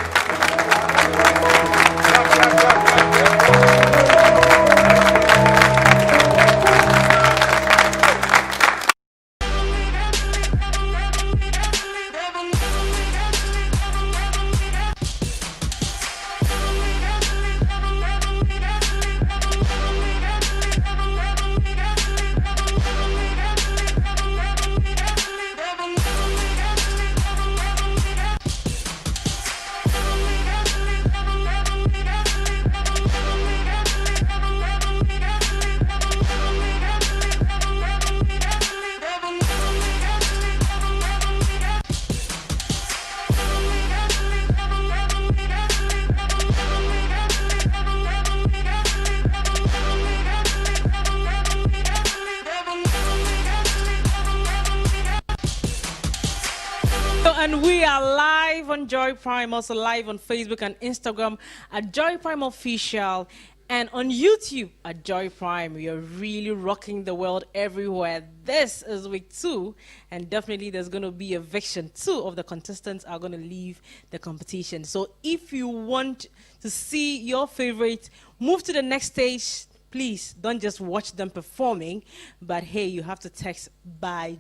And we are live on Joy Prime, also live on Facebook and Instagram at Joy Prime Official, and on YouTube at Joy Prime. We are really rocking the world everywhere. This is week 2, and definitely there's going to be eviction. 2 of the contestants are going to leave the competition. So if you want to see your favorite move to the next stage, please don't just watch them performing, but hey, you have to text by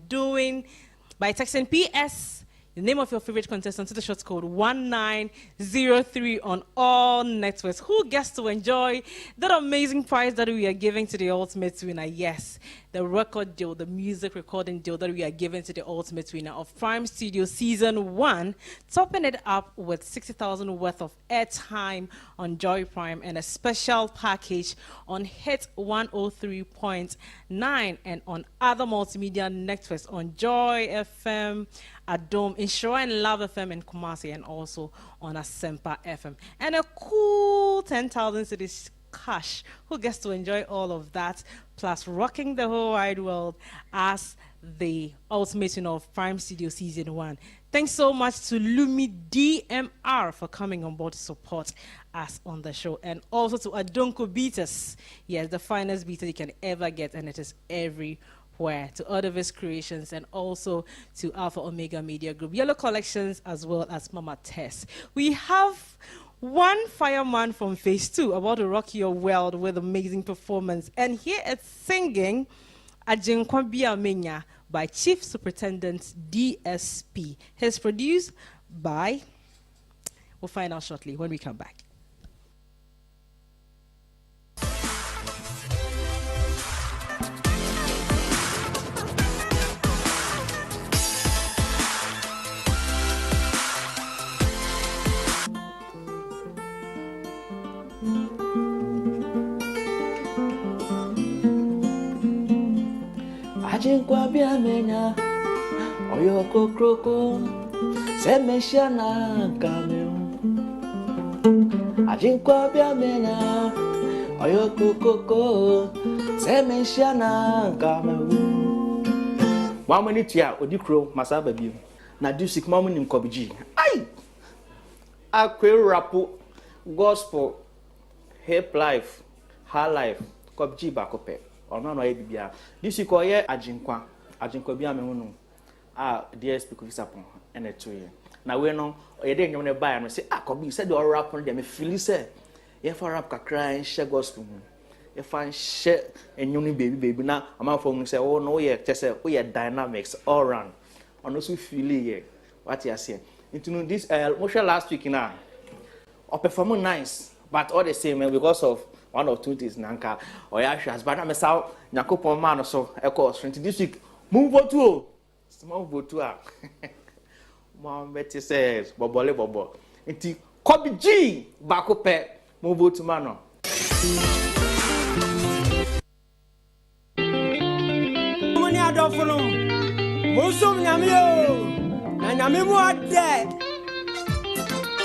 texting PS the name of your favorite contestant to the short code 1903 on all networks. Who gets to enjoy that amazing prize that we are giving to the ultimate winner? Yes, the record deal, the music recording deal that we are giving to the ultimate winner of Prime Studio Season 1, topping it up with 60,000 worth of airtime on Joy Prime and a special package on Hit 103.9 and on other multimedia networks on Joy FM, Adom, Insure and Love FM in Kumasi, and also on Asempa FM. And a cool 10,000 cedis cash. Who gets to enjoy all of that, plus rocking the whole wide world as the ultimate winner of Prime Studio Season 1. Thanks so much to Lumi DMR for coming on board to support us on the show. And also to Adonko Beaters. Yes, the finest beater you can ever get, and it is everywhere. To Odavis Creations, and also to Alpha Omega Media Group, Yellow Collections, as well as Mama Tess. We have one fireman from Phase 2 about to rock your world with amazing performance. And here it's singing Ajinkwa Biamenya by Chief Superintendent DSP. It's produced by, we'll find out shortly when we come back. Ajinkwa Biamenya Oyoko Kroko Semeshana Kameu Ajinkwa Biamenya Oyoko Kroko Semeshana Kameu Mama nitia odikro masaba bi na music mama nim Kobby G ai akwe rapo gospel hip life high life Kobby G bakope ono no bibia this week oye ajinkwa Biamenya no DSP ko visapon ene toye na we no oye de nyom ne buy no say Kobby said the rap no de me feel say ye for rap kakra en share gospel mu ye fan share enyom ni baby na amafo mu say oh no ye tese oh ye dynamics all round ono so feel ye what you say into no this motion last week na or perform nice but all the same because of one or two days nanka or ya shas but na saw nyakopon man so e call strength this week move to small vote to mom bet says bobo nti Kobby G baako pɛ mo vote ma no. Money adofo mo so nyame o na nyame mo ade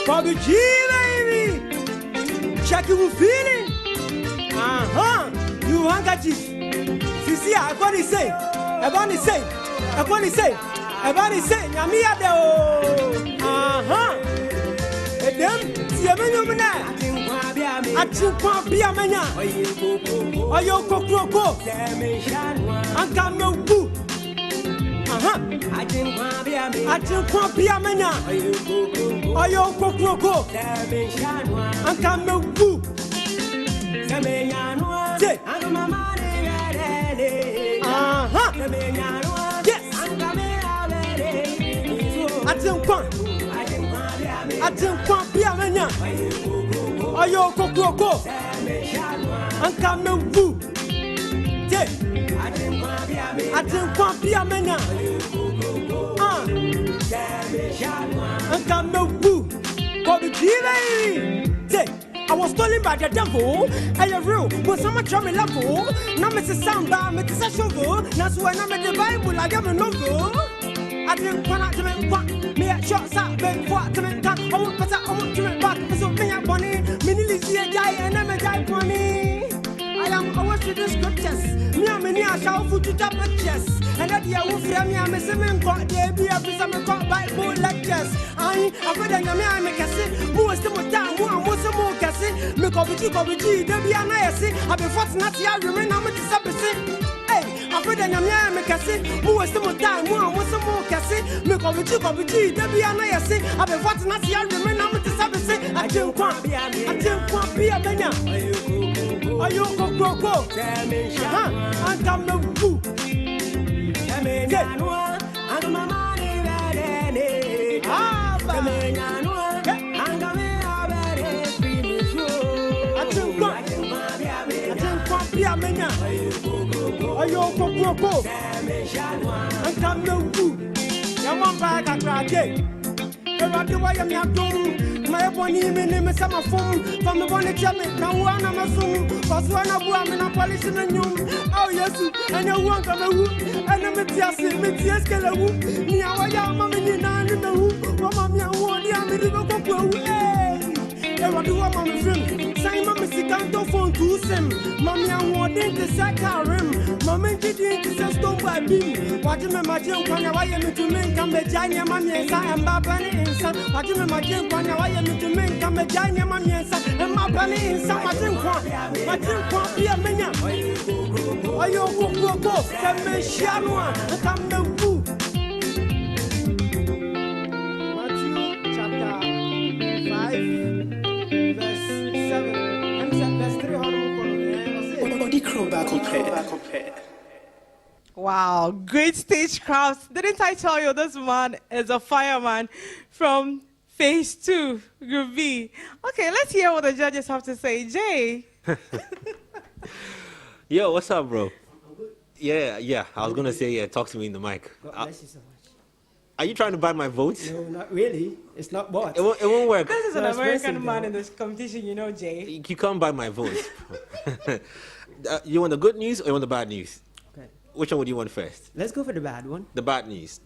Kobby G baby check you feeling you handkerchief sisi everybody say nyame ade o edem tie menyo mna atinkwa bia menya oyo kokroko anka mewu atinkwa bia menya oyo kokroko anka mewu yes atinkwa bia menya oyo kokroko anka mewu atinkwa bia menya anka mewu Kobby G baby I was stolen by the devil. Are you real? But someone try me level. Now me say samba, me say shovel. That's when I'm in the Bible. I got me novel. I didn't want to make what me at shots up, big what to make that. I want better, I want to make back. So me at money, me see a guy and I'm a guy money. I am always to the scriptures. Me and me I shall food to tap a chest. And that year will frame me, I'm a seven got there be a piece of me got Bible lectures. I better than me, I make a sit. More still more time, more more cassie. Me Kobby G, there be an I see. I've been fortunate, I remain, I'm a disability. Hey, I'm better than me, I make a sit. More still more time, more cassie. Me Kobby G, there be an I see. I've been fortunate, I remain, I'm a disability. I don't want be a mania. Are you go? And come no boo. My bony me sama phone from the one jamming. Now one am a soon, was one of women a polish in the new. Oh, yes, and you want on the wood, and I'm a tiasi, me tiaskala wood. Nia, mamma, in the wood, mamma, I want the I do want my friend. Say, Mamma, she can't go phone to Sam. Mammy, I want to sack our rim. Mamma, didn't say, don't buy me. What do you imagine when I am to make come a giant mammy and Baba and son? What do you imagine when I am to make come a giant mammy and my bunny and some? I drink be a mania. Are you go? Send me Shanwa and come the boo. Matthew chapter 5. Wow, great stagecraft. Didn't I tell you this man is a fireman from Phase 2, Group B? Okay, let's hear what the judges have to say. Jay. Yo, what's up, bro? Yeah. I was going to say, yeah, talk to me in the mic. God bless you so much. Are you trying to buy my vote? No, not really. It's not bought. It won't work. This is an American man in this competition, you know, Jay. You can't buy my vote. You want the good news or you want the bad news? Okay. Which one would you want first? Let's go for the bad one. The bad news.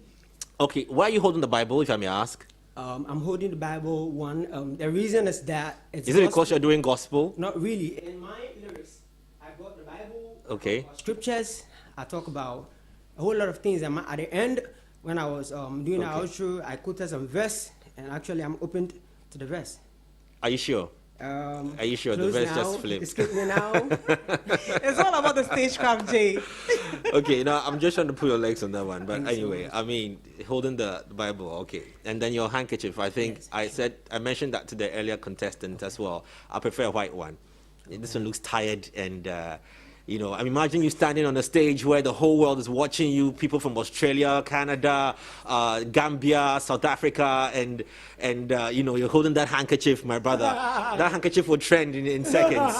Okay, why are you holding the Bible, if I may ask? I'm holding the Bible one. The reason is that it's Is it because you're doing gospel? Not really. In my lyrics, I got the Bible. Okay. Scriptures. I talk about a whole lot of things. And at the end, when I was doing the outro, I quoted some verse, and actually I'm open to the verse. Are you sure? Are you sure? The verse just flipped. Escape me now. It's all about the stagecraft, Jay. Okay, now I'm just trying to put your legs on that one. But anyway, I mean, holding the Bible, okay. And then your handkerchief, I think I mentioned that to the earlier contestant as well. I prefer a white one. This one looks tired and... you know, I mean, imagine you standing on a stage where the whole world is watching you, people from Australia, Canada, Gambia, South Africa, and you know, you're holding that handkerchief, my brother. That handkerchief will trend in seconds.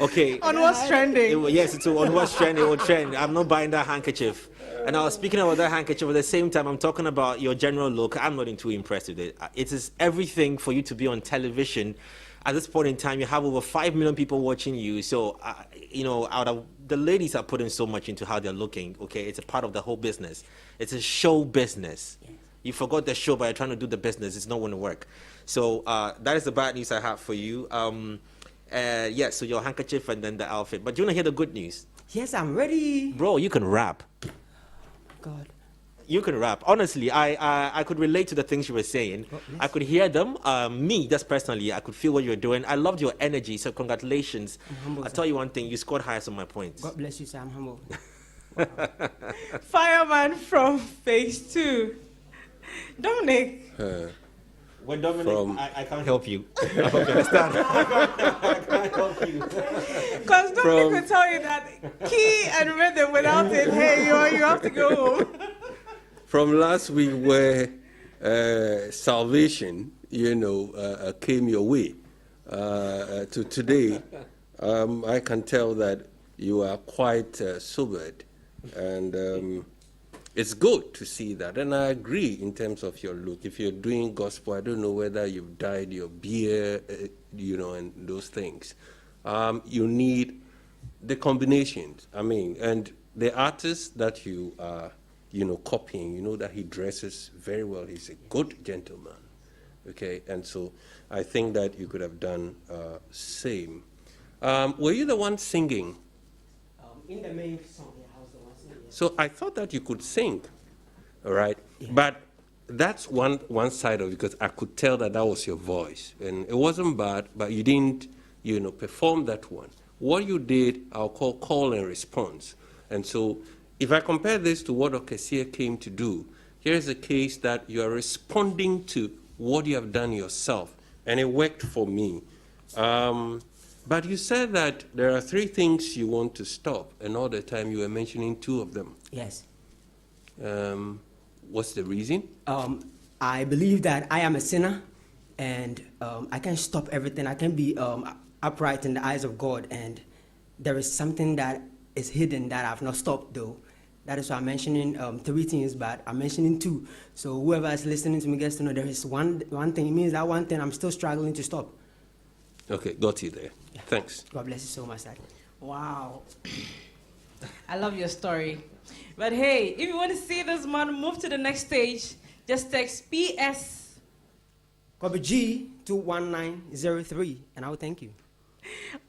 Okay. On what's trending? Yes, it's on what's trending, it will trend. I'm not buying that handkerchief. And I was speaking about that handkerchief at the same time. I'm talking about your general look. I'm not too impressed with it. It is everything for you to be on television. At this point in time, you have over 5 million people watching you. So, out of the ladies are putting so much into how they're looking. Okay, it's a part of the whole business. It's a show business. Yes. You forgot the show, but you're trying to do the business. It's not going to work. So that is the bad news I have for you. So your handkerchief and then the outfit. But do you want to hear the good news? Yes, I'm ready. Bro, you can rap. God. You can rap. Honestly, I could relate to the things you were saying. I could hear them. Me, just personally, I could feel what you were doing. I loved your energy, so congratulations. I'm humble, I'll tell you one thing, you scored highest on my points. God bless you, sir. I'm humble. Fireman from phase 2. Dominic. When Dominic, I can't help you. I hope you understand. I can't help you. Because Dominic will tell you that key and rhythm without it, hey, you have to go home. From last week where salvation, came your way, to today, I can tell that you are quite sobered. And it's good to see that. And I agree in terms of your look. If you're doing gospel, I don't know whether you've dyed your beard, and those things. You need the combinations. And the artist that you are, copying, that he dresses very well. He's a good gentleman. Okay, and so I think that you could have done same. Were you the one singing? In the main song, I was the one singing. So I thought that you could sing, all right? Yeah. But that's one side of it, because I could tell that was your voice. And it wasn't bad, but you didn't, perform that one. What you did, I'll call and response. And so if I compare this to what Cassia came to do, here's a case that you are responding to what you have done yourself. And it worked for me. But you said that there are 3 things you want to stop, and all the time you were mentioning 2 of them. Yes. What's the reason? I believe that I am a sinner, and I can stop everything. I can be upright in the eyes of God, and there is something that is hidden that I've not stopped, though. That is why I'm mentioning 3 things, but I'm mentioning 2. So whoever is listening to me gets to know there is one thing. It means that one thing I'm still struggling to stop. Okay, got you there. Yeah. Thanks. God bless you so much, Dad. Wow. I love your story. But hey, if you want to see this man move to the next stage, just text PS Kobby G 21903, and I will thank you.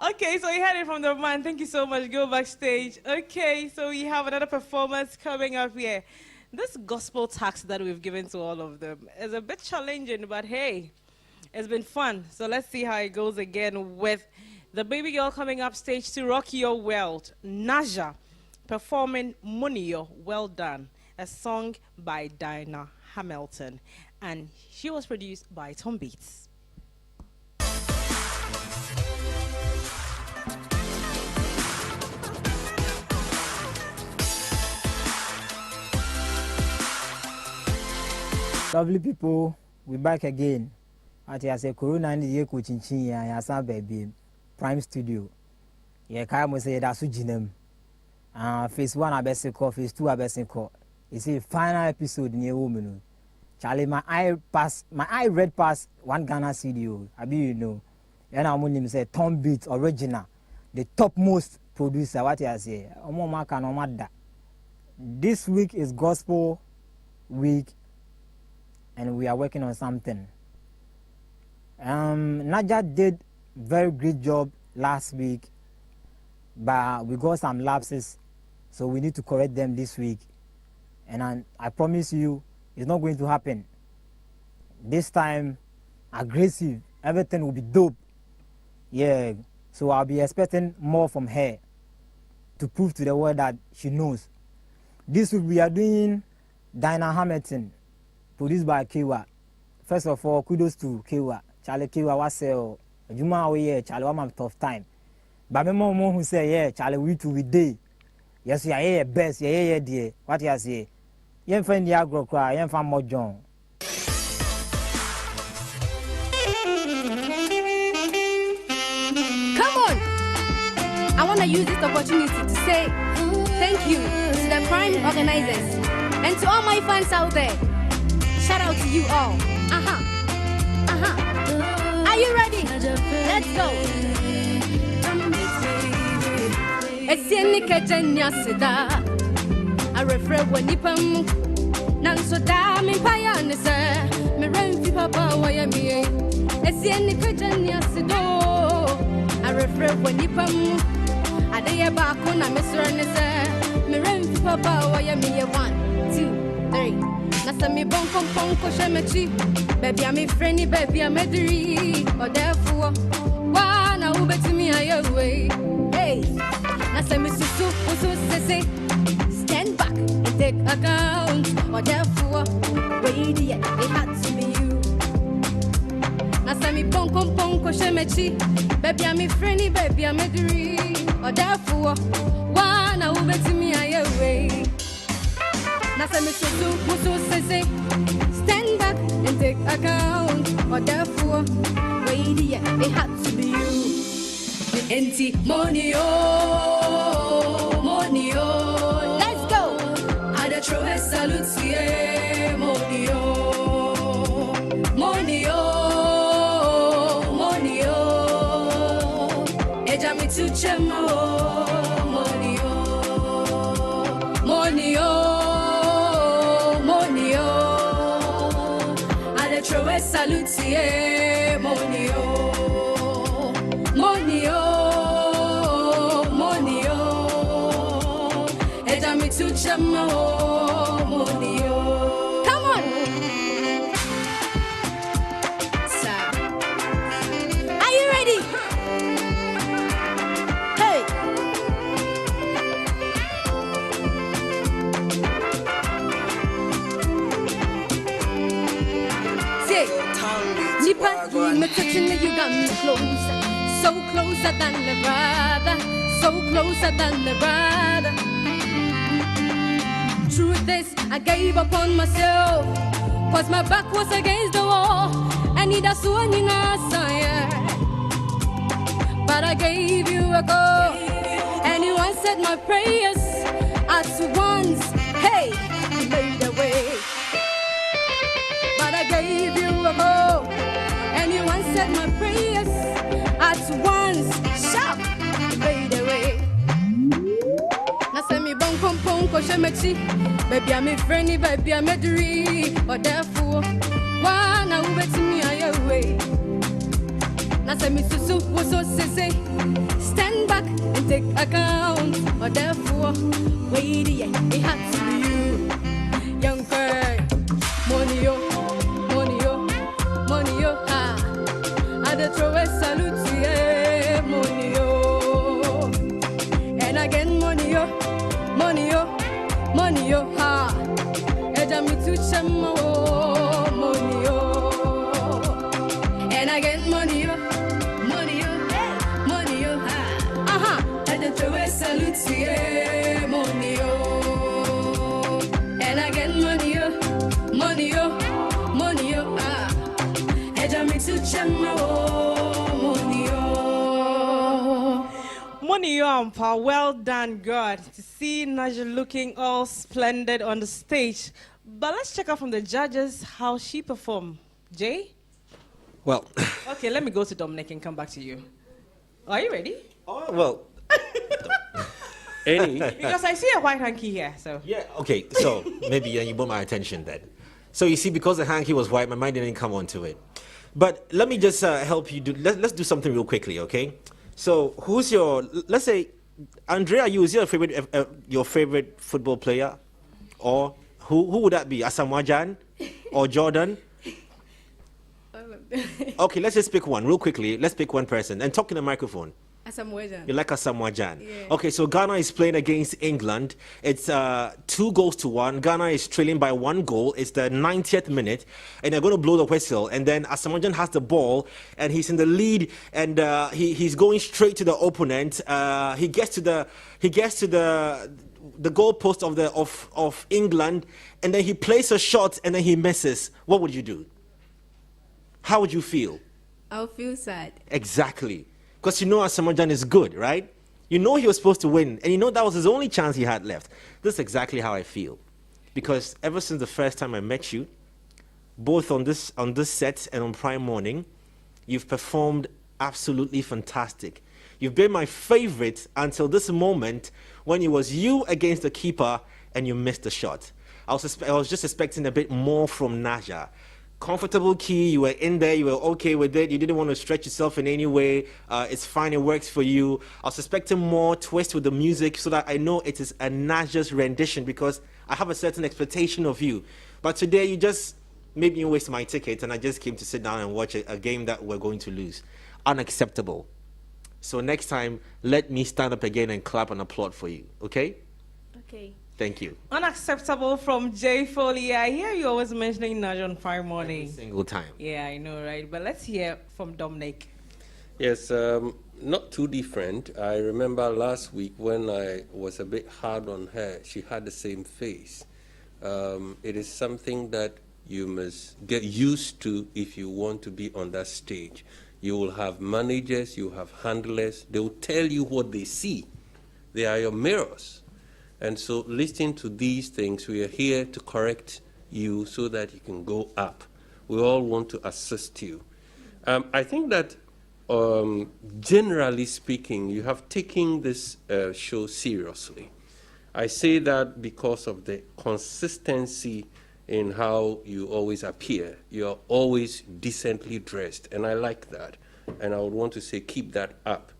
Okay, so you heard it from the man. Thank you so much. Go backstage. Okay, so we have another performance coming up here. This gospel tax that we've given to all of them is a bit challenging, but hey, it's been fun. So let's see how it goes again with the baby girl coming up stage to rock your world. Naja performing Munio, Well Done, a song by Dinah Hamilton. And she was produced by Tom Beats. Lovely people, we're back again. I say Corona and the coaching ya sa baby Prime Studio. Yeah, Kaya say that's Ujinem. Phase 1 abesiko, phase 2 abesiko. It's a final episode near woman. Charlie, my eye read past 1 Ghana CD. I be and I'm only say Tom Beats original, the topmost producer. What I say, this week is gospel week, and we are working on something. Naja did very great job last week, but we got some lapses, so we need to correct them this week. And I promise you, it's not going to happen. This time, aggressive, everything will be dope. Yeah, so I'll be expecting more from her to prove to the world that she knows. This week we are doing Dinah Hamilton, produced by Kiwa. First of all, kudos to Kiwa. Charlie Kiwa was Juma away, Charlie was a tough time. But my mom who say, yeah, Charlie, we two we day. Yes, you are best, yeah, dear. What you say? You find the agro cry, you find more John. Come on! I want to use this opportunity to say Thank you to the Prime organizers and to all my fans out there. Shout out to you all. Are you ready? Let's go. Esienika jenya sida. I refer when nipam. Nanso da me paya ne se. Me remfi papa wa ya mi. Esienika jenya sido. I refer when nipam. Adeye ba ko na me sure ne se. Me remfi papa wa ya mi. 1, 2, 3. Nasa mi bon kompon ko shemechi. Baby I'm a friendly, baby I'm a dri. Or therefore, why now betimi away? Hey, nasa mi susu say. Stand back and take account. Or therefore, wait yet it had to be you. Nasa mi bon kompon ko shemechi. Baby I'm a friendly, baby I'm a dri. Or therefore, why now betimi away? Nasa mi susu say. Stand back and take account. Or therefore, wait, yeah, it had to be you. Empty money, oh, money, oh. Let's go. I'd throw a salute, yeah, money, oh, money, oh, money, oh. Eja mi tu chemo, money, oh, money, oh. Throw a salute, yeah, money, oh, money, oh, money, oh. Eja mi tu chamo, money, oh. Come on, sir. Are you ready? Hey. Nipa, me touching you got me closer, so closer than the brother, so closer than the brother. Truth is, I gave up on myself, cause my back was against the wall, and it has one in our side. But I gave you a go, and you answered my prayers at once. Hey, you made a way. But I gave you a go, and you answered my prayers at once. Shout, you made a way. Now send me bon pom ko shemechi. Baby I'm a friendly, baby I'm a dri. Or therefore, why now bet me away? Now send me susu so say. Stand back and take account. Or therefore, wait, yeah, it had to be you, young girl. Money yo. Throw a salute, yeah, money, oh. And again, money, yo, money, yo, money, yo, ha. Eja mi tu chamo, money, yo. And again, money, yo, money, yo, money, yo, ha. Eja throw a salute, yeah, money, yo. And again, money, yo, money, yo, money, yo, ha. Eja mi tu chamo. Money Yampa, well done, God. To see Naja looking all splendid on the stage. But let's check out from the judges how she performed. Jay? Well. Okay, let me go to Dominic and come back to you. Are you ready? Oh, well. Any? Because I see a white hanky here, so. Yeah, okay, so maybe you brought my attention then. So you see, because the hanky was white, my mind didn't come onto it. But let me just help you do, let's do something real quickly, okay? So who's your, let's say, Andrea, is your favorite football player? Or who would that be? Asamoah Gyan or Jordan? Okay, let's just pick one real quickly. Let's pick one person and talk in the microphone. Asamoah Gyan. You like Asamoah Gyan? Yeah. Okay, so Ghana is playing against England. It's 2-1. Ghana is trailing by 1 goal. It's the 90th minute, and they're going to blow the whistle. And then Asamoah Gyan has the ball, and he's in the lead, and he's going straight to the opponent. He gets to the goal post of England, and then he plays a shot, and then he misses. What would you do? How would you feel? I'll feel sad. Exactly. Because you know Asamoah Gyan is good, right? You know he was supposed to win, and you know that was his only chance he had left. This is exactly how I feel. Because ever since the first time I met you, both on this set and on Prime Morning, you've performed absolutely fantastic. You've been my favorite until this moment when it was you against the keeper and you missed the shot. I was just expecting a bit more from Naja. Comfortable key, you were in there, you were okay with it, you didn't want to stretch yourself in any way, it's fine, it works for you. I was expecting more twist with the music so that I know it is a Naja's rendition because I have a certain expectation of you. But today you just made me waste my ticket and I just came to sit down and watch a game that we're going to lose. Unacceptable. So next time, let me stand up again and clap and applaud for you, okay? Okay. Thank you. Unacceptable from Jay Foley. I hear you always mentioning Naja on Prime Morning. Every single time. Yeah, I know, right? But let's hear from Dominic. Yes, not too different. I remember last week when I was a bit hard on her, she had the same face. It is something that you must get used to if you want to be on that stage. You will have managers, you have handlers, they will tell you what they see. They are your mirrors. And so listening to these things, we are here to correct you so that you can go up. We all want to assist you. I think that generally speaking, you have taken this show seriously. I say that because of the consistency in how you always appear. You're always decently dressed, and I like that. And I would want to say keep that up.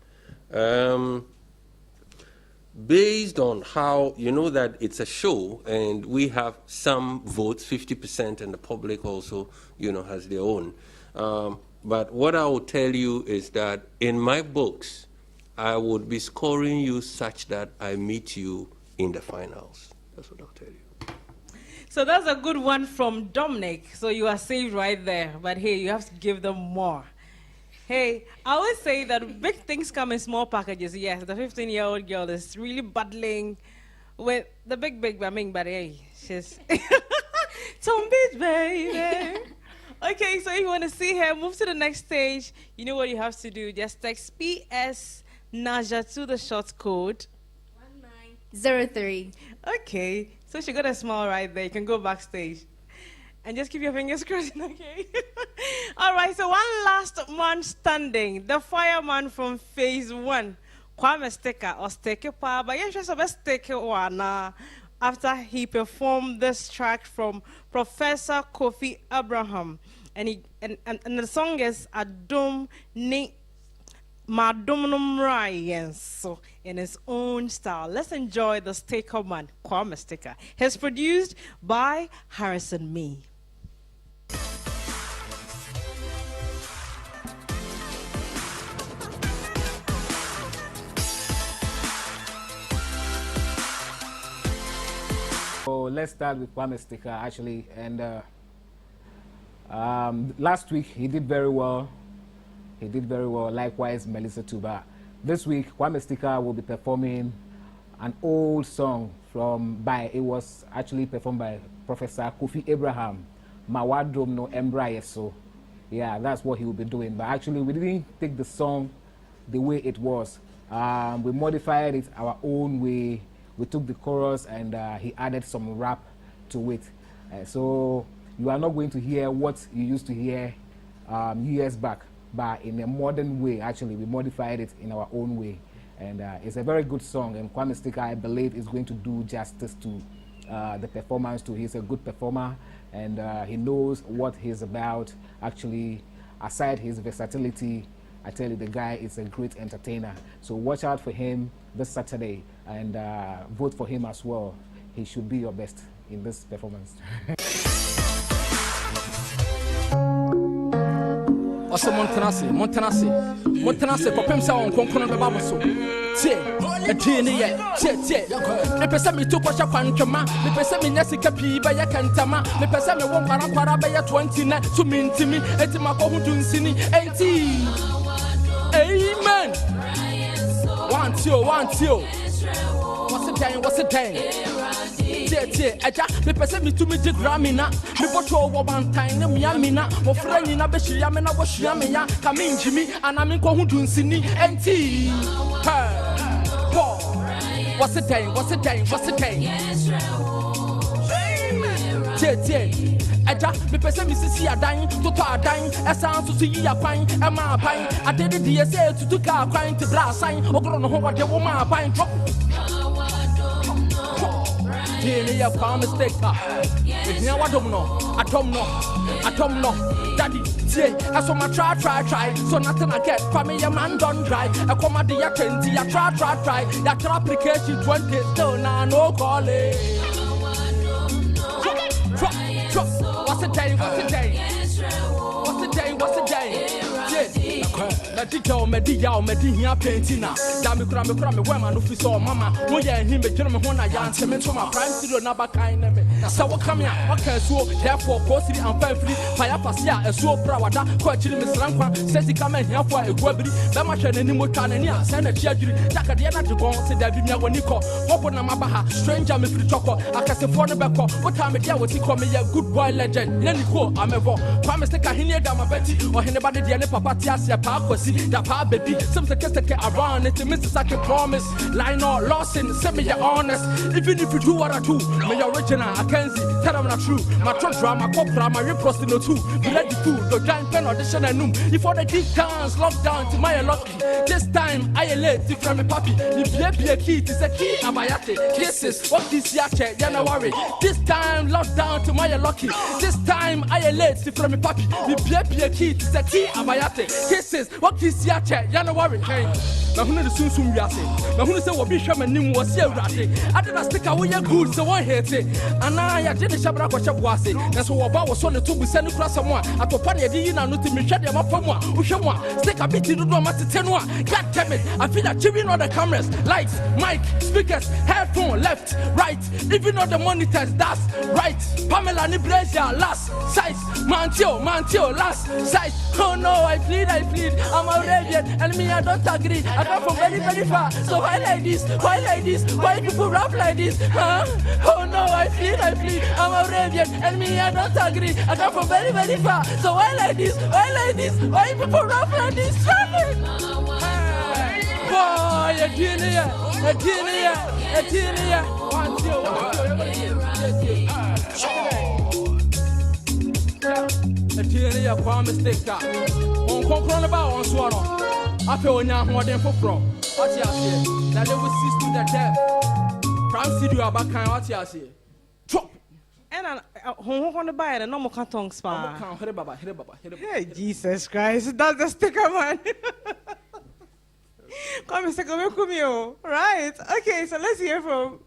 Based on how, you know that it's a show, and we have some votes, 50%, and the public also, you know, has their own. But what I will tell you is that in my books, I would be scoring you such that I meet you in the finals. That's what I'll tell you. So that's a good one from Dominic. So you are saved right there. But hey, you have to give them more. Hey, I always say that big things come in small packages. Yes, the 15-year-old girl is really battling with the big, I mean, but hey, she's Tom Beach, baby. Okay, so if you want to see her, move to the next stage. You know what you have to do. Just text PS Naja to the short code 1903. Okay, so she got a smile right there. You can go backstage. And just keep your fingers crossed, okay? All right, so one last man standing. The fireman from phase 1. Kwame Sticker or Sticker Pa, but yeah, just a Sticker one. After he performed this track from Professor Kofi Abraham. And the song is Adum Ni Madumnum Ryan, so in his own style. Let's enjoy the Sticker man, Kwame Sticker. He's produced by Harrison Me. So let's start with Kwame Sticker actually, and last week he did very well. He did very well. Likewise, Melissa Tuba. This week, Kwame Sticker will be performing an old song it was actually performed by Professor Kofi Abraham. Mawadrom no Embrace. So, yeah, that's what he will be doing. But actually, we didn't take the song the way it was. We modified it our own way. We took the chorus and he added some rap to it. So you are not going to hear what you used to hear years back, but in a modern way. Actually, we modified it in our own way. And it's a very good song, and Kwame Sticker, I believe, is going to do justice to the performance too. He's a good performer, and he knows what he's about. Actually, aside his versatility, I tell you, the guy is a great entertainer. So watch out for him this Saturday, and vote for him as well. He should be your best in this performance. Also Montanase, Popemsa on Concono Babaso. A teeny yet, the Pesami took Washa Panchama, the Pesami Nessica P by a Cantama, the Pesami won't Parapara by a 29 to mean to me, Etimako Dunsini, 18. Amen. Want you. What's the time? The person to me, the Gramina, the bottle one time, the Yamina, or Franina Beshiamina was Yamina, come in Jimmy, and I'm in Kohudun Sini, and tea. Paul. What's the day? What's the day? What's the day? Tie. Eja, me pese me sisi adan, toto adan, esan so so yi akwan, e ma apan. Adede de say to ka akwan te bra sign, ogro no ho wode wo ma apan drop. Tie ya pa mistake. Ehia wadom no, atom no. Daddy, tie, aso ma try, so nothing I get. Family your man don't dry. I come at the 20, ya try. Ya try application 20, still nah no call it. What's the day? Medi here painting now. Damn crame, where man office or mama. When you and him, a gentleman when I am cement from my prime studio, never kind of so what come here? What can so therefore, costly and fairly, fire passia, a so proud, quite chilling Miss Rankwan, says he come in here for a quabby, Bamashan and Nimotania, send a cherry, Jacadiana to go, said that Vina when you call, open a mabaha, stranger, Mr. Choco, I can say for the back. What time of year was he call me a good boy legend? Lenny I'm a vote. Promise to Kahini Dama Betty or anybody, the Papatia, Pacosi, the Pa baby, some take around it to Mrs. Saki promise. Line or lost in send me your honest. Even if you do what I do, my original, I can't see, tell them not true. My truck drama, copra, my repost in the two. Be ready to the giant pen audition and noom. Before the deep dance, lockdown to my lucky. This time I late to from a puppy. If you be a key, it's a key, Abayate. Kisses, what this yache, January. This time lockdown to my lucky. This time I late to from a puppy. If you be a key, it's a key, Abayate. Kisses, what this yache, January. Now who the soon we are saying. Now who say what Bishop and Nim was here ratty. I didn't stick away your goods, so one hate it. And I did the Shabra was it. That's what about was on the two we send across someone. I put Pania Dina not to me shut them up from one. Ushawa, stick a bit to do matter 10 1. God damn it, I feel like chewing on the cameras, lights, mic, speakers, headphone, left, right, even on the monitors, that's right. Pamela Niblesia, last size, Mantio, last size. Oh no, I plead, I'm Arabian, and me I don't agree. I come from very, very far. So why like this? Why people rap like this? Huh? Oh no, I plead, I'm Arabian, and me I don't agree. I come from very, very far. So why like this? Why people rap like this? Boy, a genius. A genius, promise take that. On concern about on swallow. I feel now more than for from. What you say? That they will cease to the death. Prime studio about kind what you say. Chop. And who on the buy and no more canton spa. Hey, Jesus Christ, that's the sticker, man. Come, Mr. Kumio. Right. Okay, so let's hear from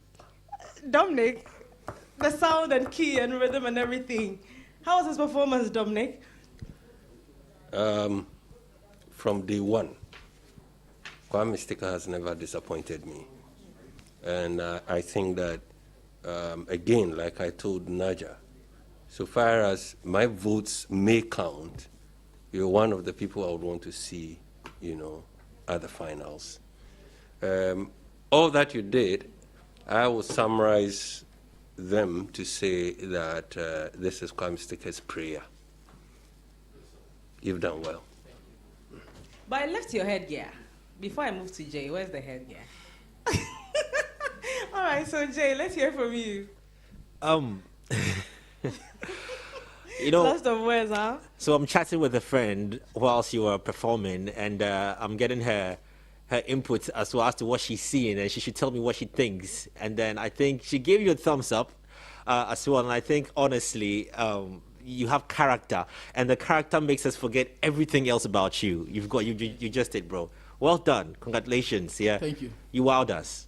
Dominic. The sound and key and rhythm and everything. How was his performance, Dominic? From day one, Kwame Sticker has never disappointed me. And I think that, again, like I told Naja, so far as my votes may count, you're one of the people I would want to see, at the finals. All that you did, I will summarize them to say that this is Kwame Sticker's prayer. You've done well. But I left your headgear. Before I move to Jay, where's the headgear? All right, so Jay, let's hear from you. Lots of words, huh? So I'm chatting with a friend whilst you were performing, and I'm getting her input as well as to what she's seeing, and she should tell me what she thinks. And then I think she gave you a thumbs up as well. And I think honestly, you have character, and the character makes us forget everything else about you. You just did, bro. Well done. Congratulations. Yeah. Thank you. You wowed us.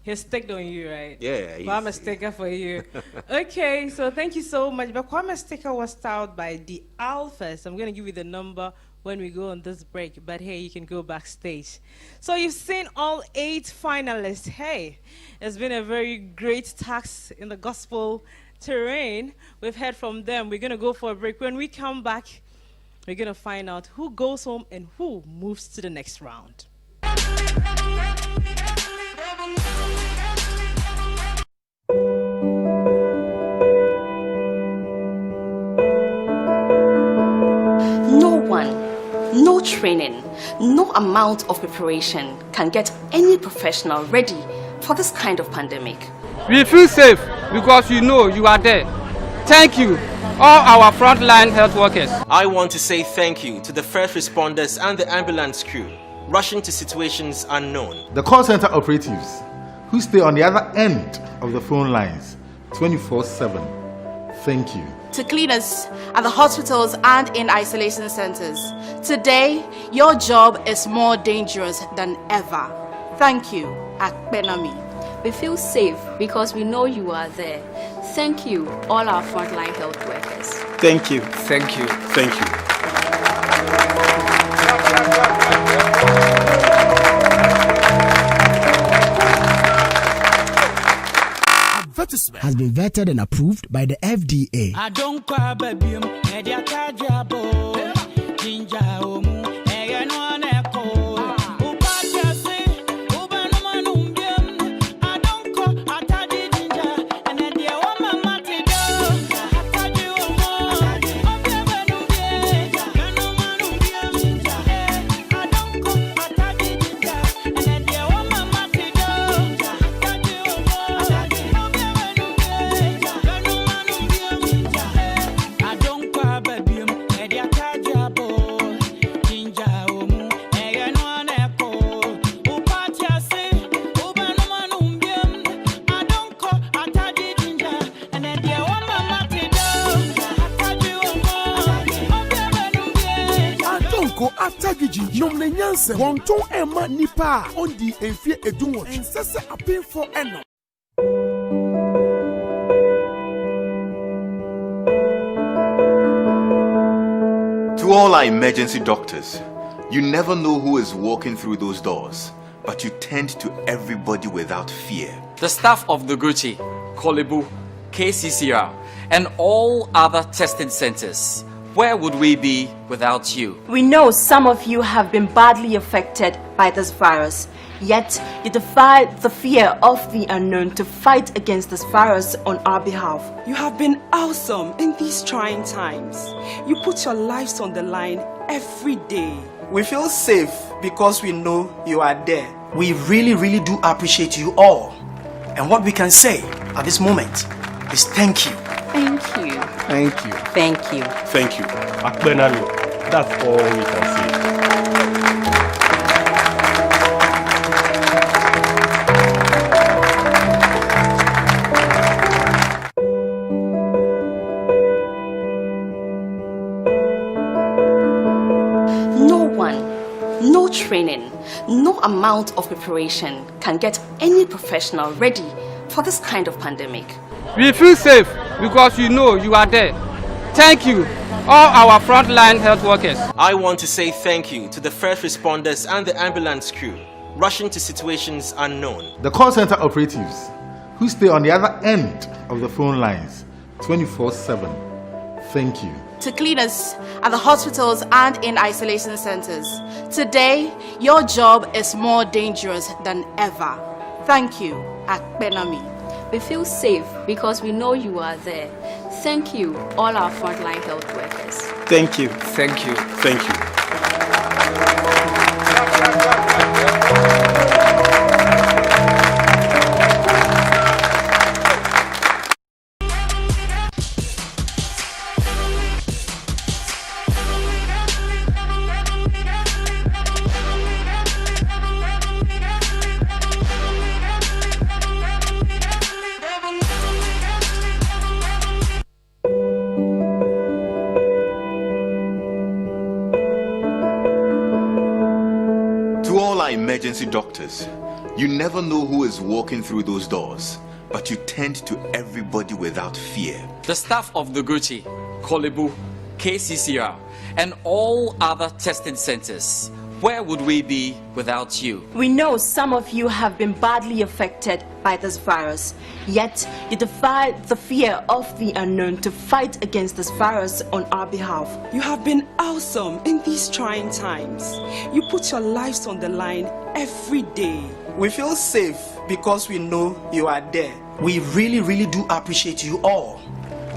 He's sticked on you, right? Yeah. Kwame Sticker for you. Okay, so thank you so much. But Kwame Sticker was styled by the Alphas. I'm going to give you the number when we go on this break. But hey, you can go backstage. So you've seen all 8 finalists. Hey, it's been a very great task in the gospel terrain. We've heard from them. We're going to go for a break. When we come back, we're going to find out who goes home and who moves to the next round. No one, no training, No amount of preparation can get any professional ready for this kind of pandemic. We feel safe because you know you are there. Thank you, all our frontline health workers. I want to say thank you to the first responders and the ambulance crew rushing to situations unknown. The call center operatives who stay on the other end of the phone lines 24/7. Thank you. To cleaners at the hospitals and in isolation centers, today your job is more dangerous than ever. Thank you, Akbenami. We feel safe because we know you are there. Thank you, all our frontline health workers. Thank you. Thank you. Thank you. Advertisement has been vetted and approved by the FDA. I don't cry, baby. Media Kajabo, Ginger, ATCH nomne nyanse wonton ema nipa ondi enfie edunwo ensese apin for eno. To all our emergency doctors, you never know who is walking through those doors, but you tend to everybody without fear. The staff of the Gucci, Kolebu, KCCR, and all other testing centers. Where would we be without you? We know some of you have been badly affected by this virus, yet you defy the fear of the unknown to fight against this virus on our behalf. You have been awesome in these trying times. You put your lives on the line every day. We feel safe because we know you are there. We really do appreciate you all. And what we can say at this moment is thank you. Thank you. Thank you. Thank you. Thank you. Akbenami, that's all we can say. No one, no training, no amount of preparation can get any professional ready for this kind of pandemic. We feel safe because you know you are there. Thank you, all our frontline health workers. I want to say thank you to the first responders and the ambulance crew rushing to situations unknown. The call center operatives who stay on the other end of the phone lines 24/7. Thank you. To cleaners at the hospitals and in isolation centers, today your job is more dangerous than ever. Thank you, Akbenami. We feel safe because we know you are there. Thank you, all our frontline health workers. Thank you. Thank you. Thank you. Emergency doctors, you never know who is walking through those doors, but you tend to everybody without fear. The staff of the Gucci, Kolebu, KCCR, and all other testing centers. Where would we be without you? We know some of you have been badly affected by this virus, yet you defy the fear of the unknown to fight against this virus on our behalf. You have been awesome in these trying times. You put your lives on the line every day. We feel safe because we know you are there. We really do appreciate you all.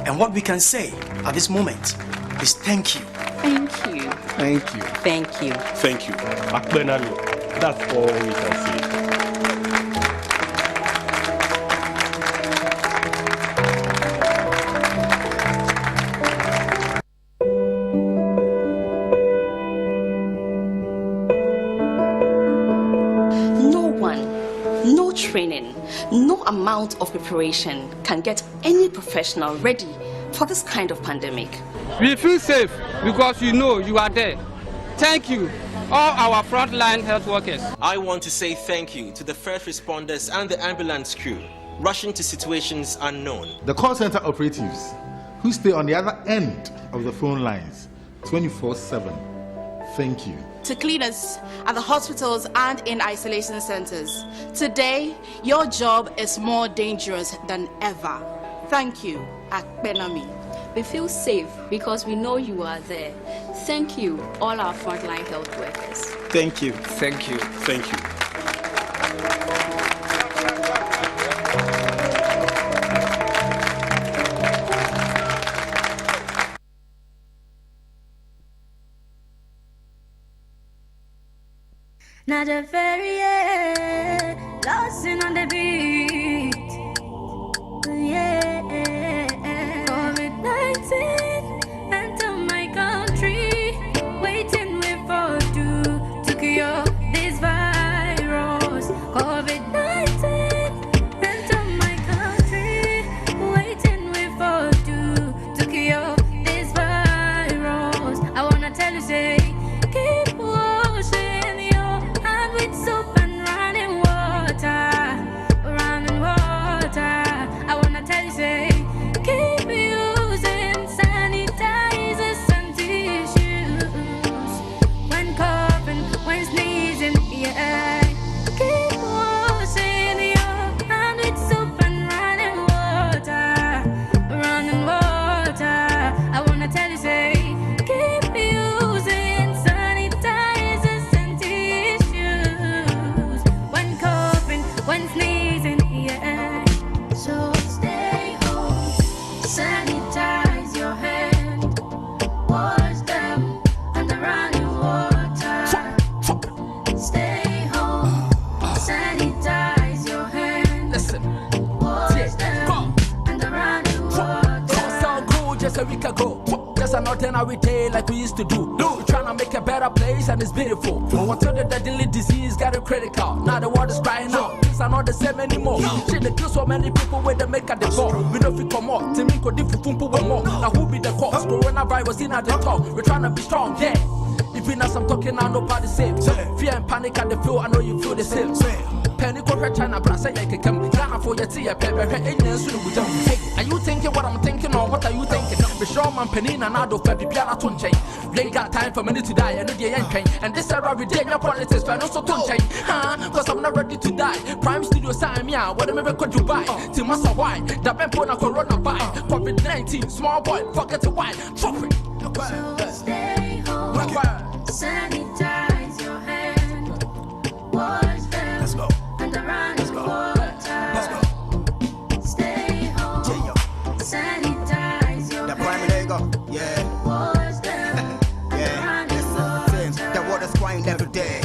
And what we can say at this moment is thank you. Thank you. Thank you. Thank you. Thank you. Akbenami. That's all we can say. No one, no training, no amount of preparation can get any professional ready for this kind of pandemic. We feel safe because you know you are there. Thank you, all our frontline health workers. I want to say thank you to the first responders and the ambulance crew rushing to situations unknown. The call center operatives who stay on the other end of the phone lines 24/7. Thank you. To cleaners at the hospitals and in isolation centers. Today, your job is more dangerous than ever. Thank you, Akbenami. We feel safe because we know you are there. Thank you, all our frontline health workers. Thank you. Thank you. Thank you. Naja very lost in on the beat. Yeah, COVID-19 enter my country, waiting for you to cure this virus. COVID-19 enter my country, waiting for you to cure this virus. I wanna tell you, say, keep washing your hands with soap and running water. I wanna tell you, say, keep using sanitizers and tissues when coughing, when sneezing, yeah. Keep washing your hands with soap and running water. I wanna tell you, say, keep using sanitizers and tissues when coughing, when sneezing, yeah. So stay home, sanitize your hand, wash them under running water. Stay home, sanitize your hand, wash them under running water. Don't sound cool just a week ago. Just an ordinary day like we used to do. We're trying to make a better place and it's beautiful. But until the deadly disease got it critical. Now the world is crying out. Things are not the same anymore. Shit, they kill so many people when they make a decor. We don't feel come out. To me, could different people more. Now who be the cause? Coronavirus in at the top. We're trying to be strong, yeah. Even as I'm talking now, nobody safe. Fear and panic at the feel, I know you feel the same. Panic over China, but I say I can come. Ghana for your tea, paper, and are you thinking what I'm thinking or what are you thinking? Be sure man penina and I do for the piano to change. They ain't got time for me to die, and the yanking. And this era we did your politics, but also to change. Cause I'm not ready to die. Prime Studio sign me out, whatever could you buy? Till Massa White, that been put on Corona by COVID-19, small boy, fuck it to white. Trophy. Stay home, sanitize your hand, wash them under running water. Stay home, sanitize your hand, wash them under running water. The water's crying every day.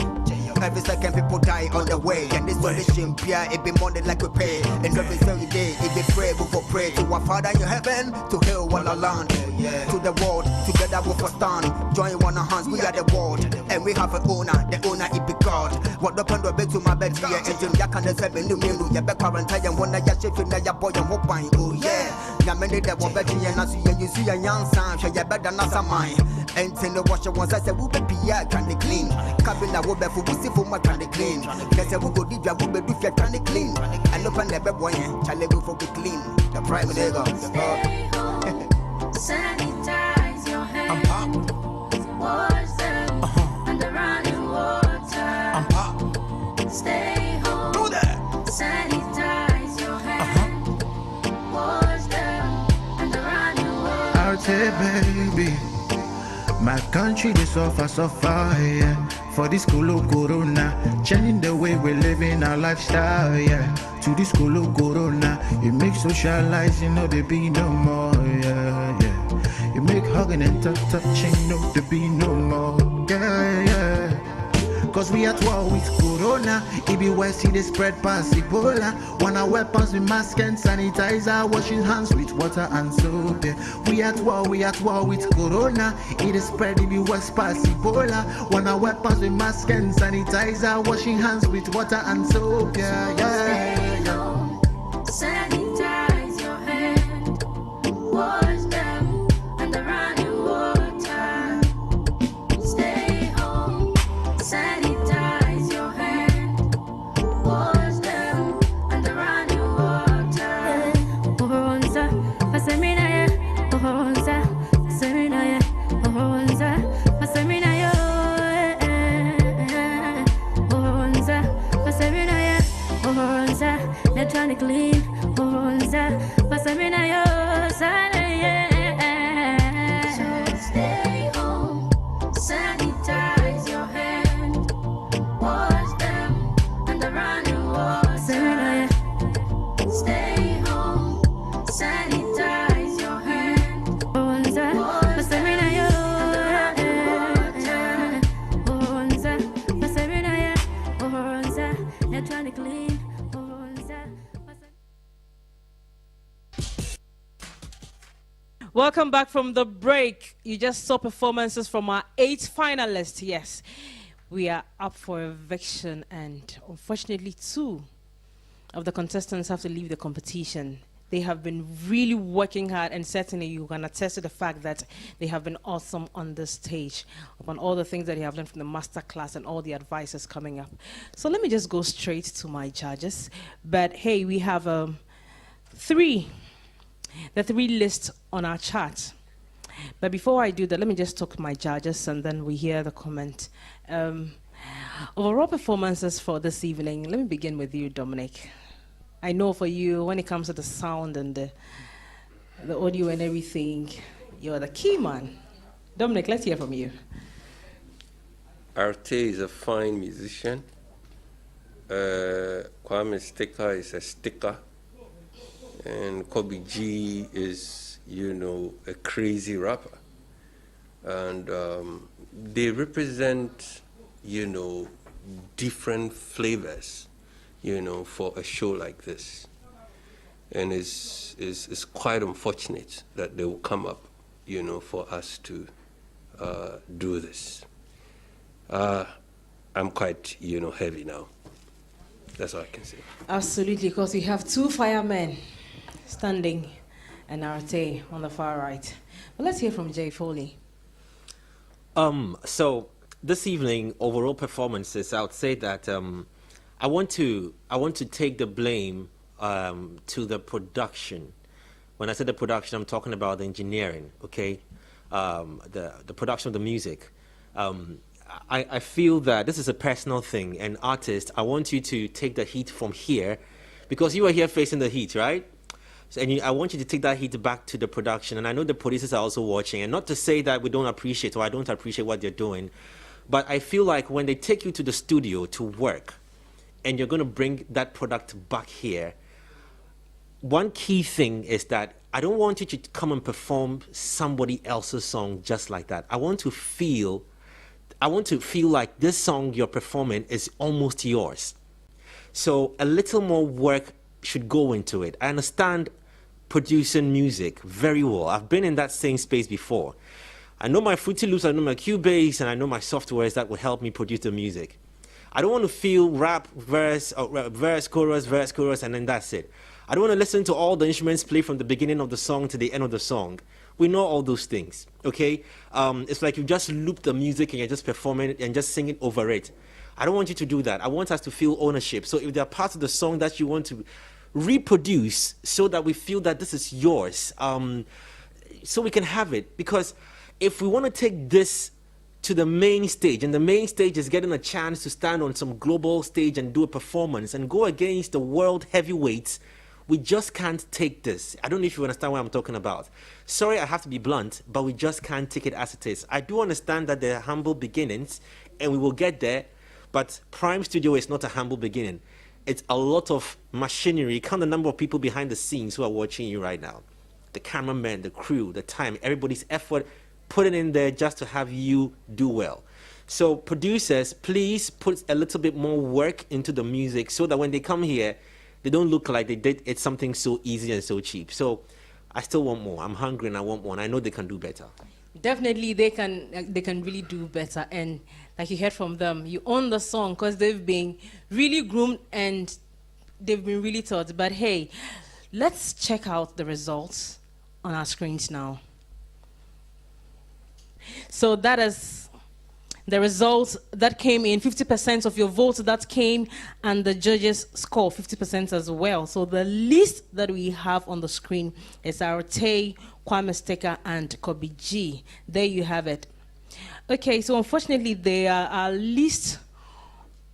Every second people die on the way. And this solution, yeah, it be money like we pay. And every single day, it be pray, we go pray to our Father in heaven, to heal all our land. To the world, together we for stand. Join one hands, we are the world. And we have an owner, the owner it be God. What up on the bed to my bed here, engine, ya can the seven new meal, ya back quarantine, and one that ya shaking, ya boy and hope buying. Oh yeah, Yamini that one betting, and you see a young son, so you better not some mine. And in the washer once I said, we'll be here, can they clean? Cabin, I will be for pussy for my can they clean. Let's say we go deep, we'll be if you can they clean. And open the bed boy, Charlie will be clean. The prime nigga. Sanitize your hands, wash them under running water. Stay home, sanitize your hands, wash them under running water. Arte, baby, my country they suffer, yeah. For this corona, changing the way we live in our lifestyle, yeah. To this corona, it makes socializing, no, there be no more, yeah, yeah. It make hugging and touching, no to be no more. Yeah, yeah. Cause we at war with Corona. It be where see they spread past Ebola. One our weapons with mask and sanitizer, washing hands with water and soap. Yeah. We at war with Corona. It is spread, it be west past Ebola. One our weapons with mask and sanitizer, washing hands with water and soap. Yeah, yeah, yeah. Sanitize your hand, wash them under running water. Stay home, sanitize your hand, wash them under running water. Ohoronza, paseminaye, ohoronza, paseminaye, ohoronza, paseminaye, ohoronza, paseminaye, ohoronza. They're trying to clean, so stay home, sanitize your hand, wash them under running water. Stay home, sanitize your hand, wash them they're trying to clean. Welcome back from the break. You just saw performances from our 8 finalists. Yes, we are up for eviction, and unfortunately 2 of the contestants have to leave the competition. They have been really working hard, and certainly you can attest to the fact that they have been awesome on the stage upon all the things that they have learned from the master class and all the advices coming up. So let me just go straight to my judges. But hey, we have the 3 lists on our chart. But before I do that, let me just talk to my judges and then we hear the comment. Overall performances for this evening, let me begin with you, Dominic. I know for you, when it comes to the sound and the audio and everything, you're the key man. Dominic, let's hear from you. Arte is a fine musician. Kwame Sticker is a sticker. And Kobby G is, a crazy rapper. And they represent, different flavors, for a show like this. And it's quite unfortunate that they will come up, for us to do this. I'm quite, heavy now. That's all I can say. Absolutely, because we have 2 firemen standing and Arte on the far right. But let's hear from Jay Foley. So this evening, overall performances, I would say that I want to take the blame to the production. When I say the production, I'm talking about the engineering, okay? The production of the music. I feel that this is a personal thing, and artist, I want you to take the heat from here, because you are here facing the heat, right? So, and I want you to take that heat back to the production, and I know the producers are also watching, and not to say that we don't appreciate or I don't appreciate what they're doing, but I feel like when they take you to the studio to work, and you're going to bring that product back here, one key thing is that I don't want you to come and perform somebody else's song just like that. I want to feel like this song you're performing is almost yours. So a little more work should go into it. I understand producing music very well. I've been in that same space before. I know my Fruity Loops, I know my Cubase, and I know my softwares that will help me produce the music. I don't want to feel rap, verse, chorus, and then that's it. I don't want to listen to all the instruments play from the beginning of the song to the end of the song. We know all those things, okay? It's like you just loop the music and you're just performing it and just singing over it. I don't want you to do that. I want us to feel ownership. So if there are parts of the song that you want to reproduce so that we feel that this is yours, so we can have it. Because if we want to take this to the main stage, and the main stage is getting a chance to stand on some global stage and do a performance and go against the world heavyweights, we just can't take this. I don't know if you understand what I'm talking about. Sorry, I have to be blunt, but we just can't take it as it is. I do understand that they're humble beginnings, and we will get there, but Prime Studio is not a humble beginning. It's a lot of machinery. Count the number of people behind the scenes who are watching you right now. The cameraman, the crew, the time, everybody's effort put it in there just to have you do well. So producers, please put a little bit more work into the music so that when they come here, they don't look like they did it's something so easy and so cheap. So I still want more. I'm hungry and I want more. And I know they can do better. Definitely, they can really do better. And like you heard from them, you own the song because they've been really groomed and they've been really taught. But hey, let's check out the results on our screens now. So that is the results that came in, 50% of your votes that came, and the judges score 50% as well. So the list that we have on the screen is Arte, Kwame Sticker, and Kobby G. There you have it. Okay, so unfortunately, there are lists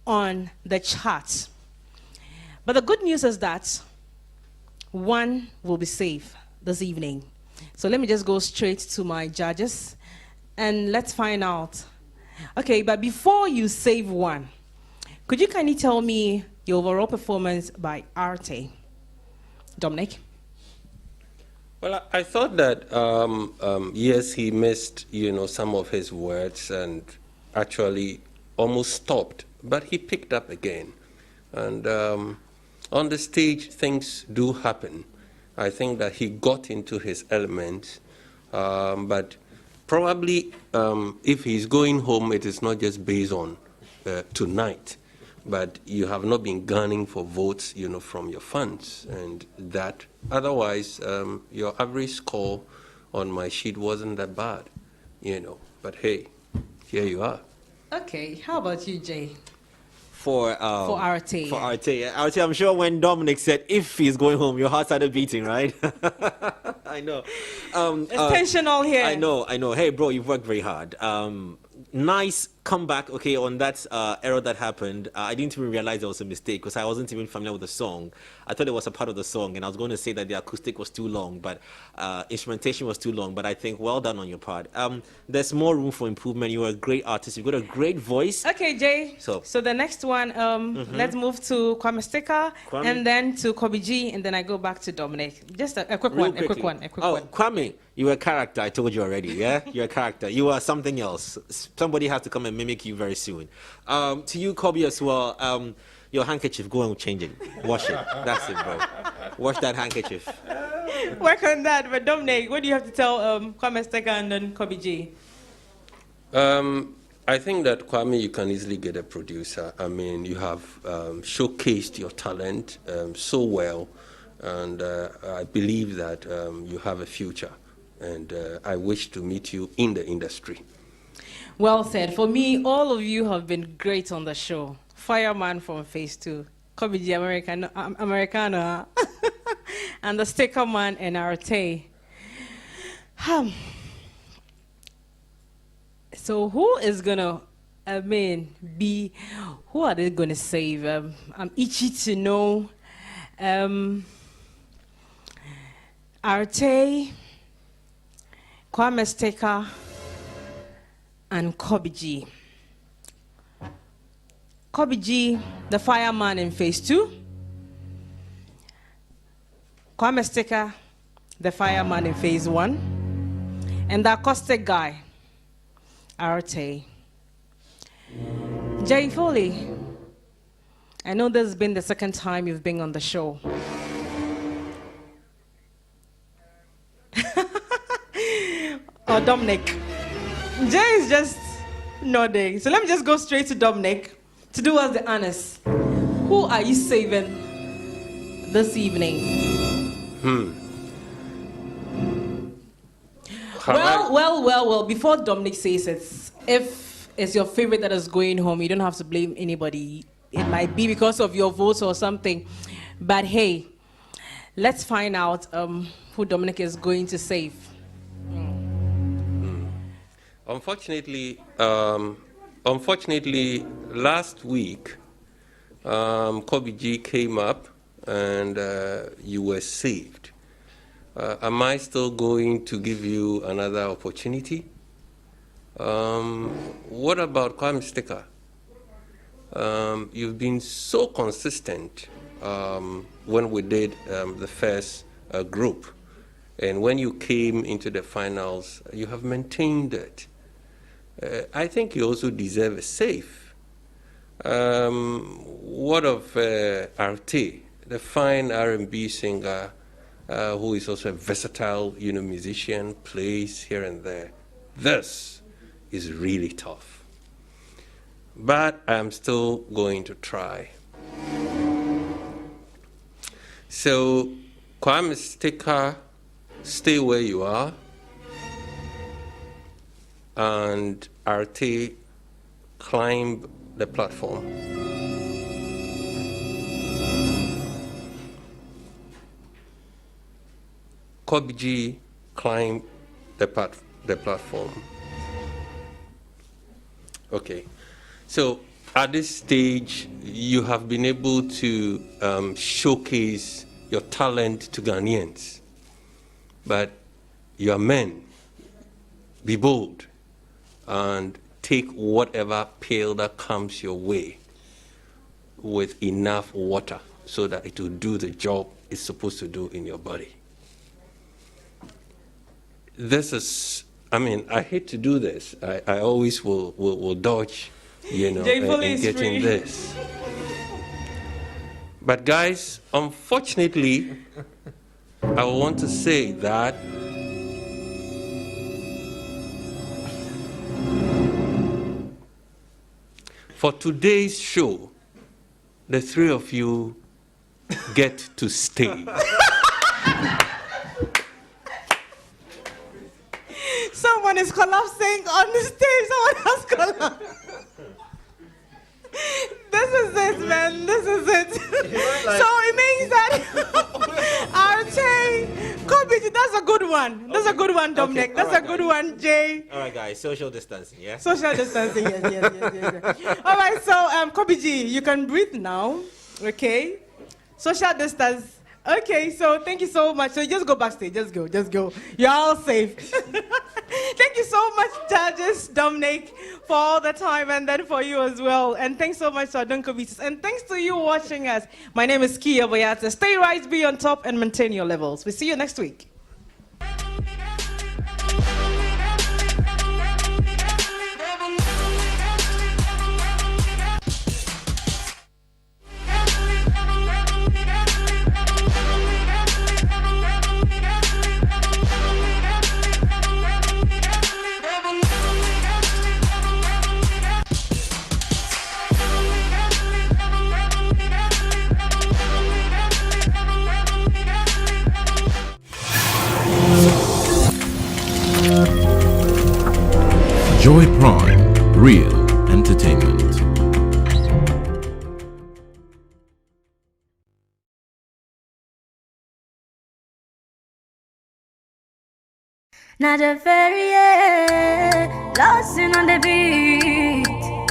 on the charts. But the good news is that one will be safe this evening. So let me just go straight to my judges, and let's find out. Okay, but before you save one, could you kindly tell me your overall performance by Arte? Dominic? Well, I thought that, yes, he missed, some of his words and actually almost stopped, but he picked up again. And on the stage, things do happen. I think that he got into his element, but probably if he's going home, it is not just based on tonight, but you have not been gunning for votes, from your funds, and that. Otherwise, your average score on my sheet wasn't that bad, But hey, here you are. Okay, how about you, Jay? For Arte. For Arte. Arte, I'm sure when Dominic said, if he's going home, your heart started beating, right? I know. It's tensional here. I know. Hey, bro, you've worked very hard. Nice comeback, okay, on that error that happened. I didn't even realize there was a mistake because I wasn't even familiar with the song. I thought it was a part of the song, and I was going to say that the acoustic was too long, but instrumentation was too long. But I think well done on your part. There's more room for improvement. You're a great artist. You've got a great voice. Okay, Jay. So the next one, let's move to Kwame Sticker, and then to Kobby G, and then I go back to Dominic. Just a quick one. Kwame, you're a character. I told you already, yeah? You're a character. You are something else. Somebody has to come and mimic you very soon. To you, Kobby, as well, your handkerchief, go and change it. Wash it. That's it, bro. Wash that handkerchief. Work on that. But Dominic, what do you have to tell Kwame Sticker and then Kobby G? I think that, Kwame, you can easily get a producer. I mean, you have showcased your talent so well, and I believe that you have a future. And I wish to meet you in the industry. Well said. For me, all of you have been great on the show. Fireman from Phase 2, Kobby G Americano, and the Sticker Man and Arte. So who is gonna, who are they gonna save? I'm itchy to know. Arte, Kwame Sticker, and Kobby G. Kobby G, the fireman in Phase 2. Kwame Sticker, the fireman in Phase 1. And the acoustic guy, Arte. Jay Foley, I know this has been the second time you've been on the show. Or Dominic. Jay is just nodding. So let me just go straight to Dominic to do us the honors. Who are you saving this evening? Well, before Dominic says it, if it's your favorite that is going home, you don't have to blame anybody. It might be because of your votes or something. But hey, let's find out who Dominic is going to save. Unfortunately, last week, Kobby G came up and you were saved. Am I still going to give you another opportunity? What about Kwame Sticker? You've been so consistent when we did the first group. And when you came into the finals, you have maintained it. I think you also deserve a safe. What of Arte, the fine R&B singer, who is also a versatile, musician, plays here and there. This is really tough. But I'm still going to try. So, Kwame Sticker, stay where you are. And Arte, climb the platform. Kobby G, climb the platform. Okay. So at this stage, you have been able to showcase your talent to Ghanaians. But you are men. Be bold and take whatever pill that comes your way with enough water so that it will do the job it's supposed to do in your body. This is, I hate to do this. I always will dodge, in getting this. But guys, unfortunately, I want to say that for today's show, the three of you get to stay. Someone is collapsing on the stage. Someone else collapsed. This is it, man. This is it. So it means that Arte, Kobby G, that's a good one. That's a good one, Dominic. That's a good one, Jay. All right, guys. Social distancing, yeah? Social distancing, yes. All right, so Kobby G, you can breathe now, okay? Social distance. Okay, so thank you so much. So just go backstage. Just go. You're all safe. Thank you so much, judges, Dominic, for all the time, and then for you as well. And thanks so much to our Dunkovices. And thanks to you watching us. My name is Kia Boyata. Stay right, be on top, and maintain your levels. We'll see you next week. Joy Prime, real entertainment. Naja very lost in on the beat.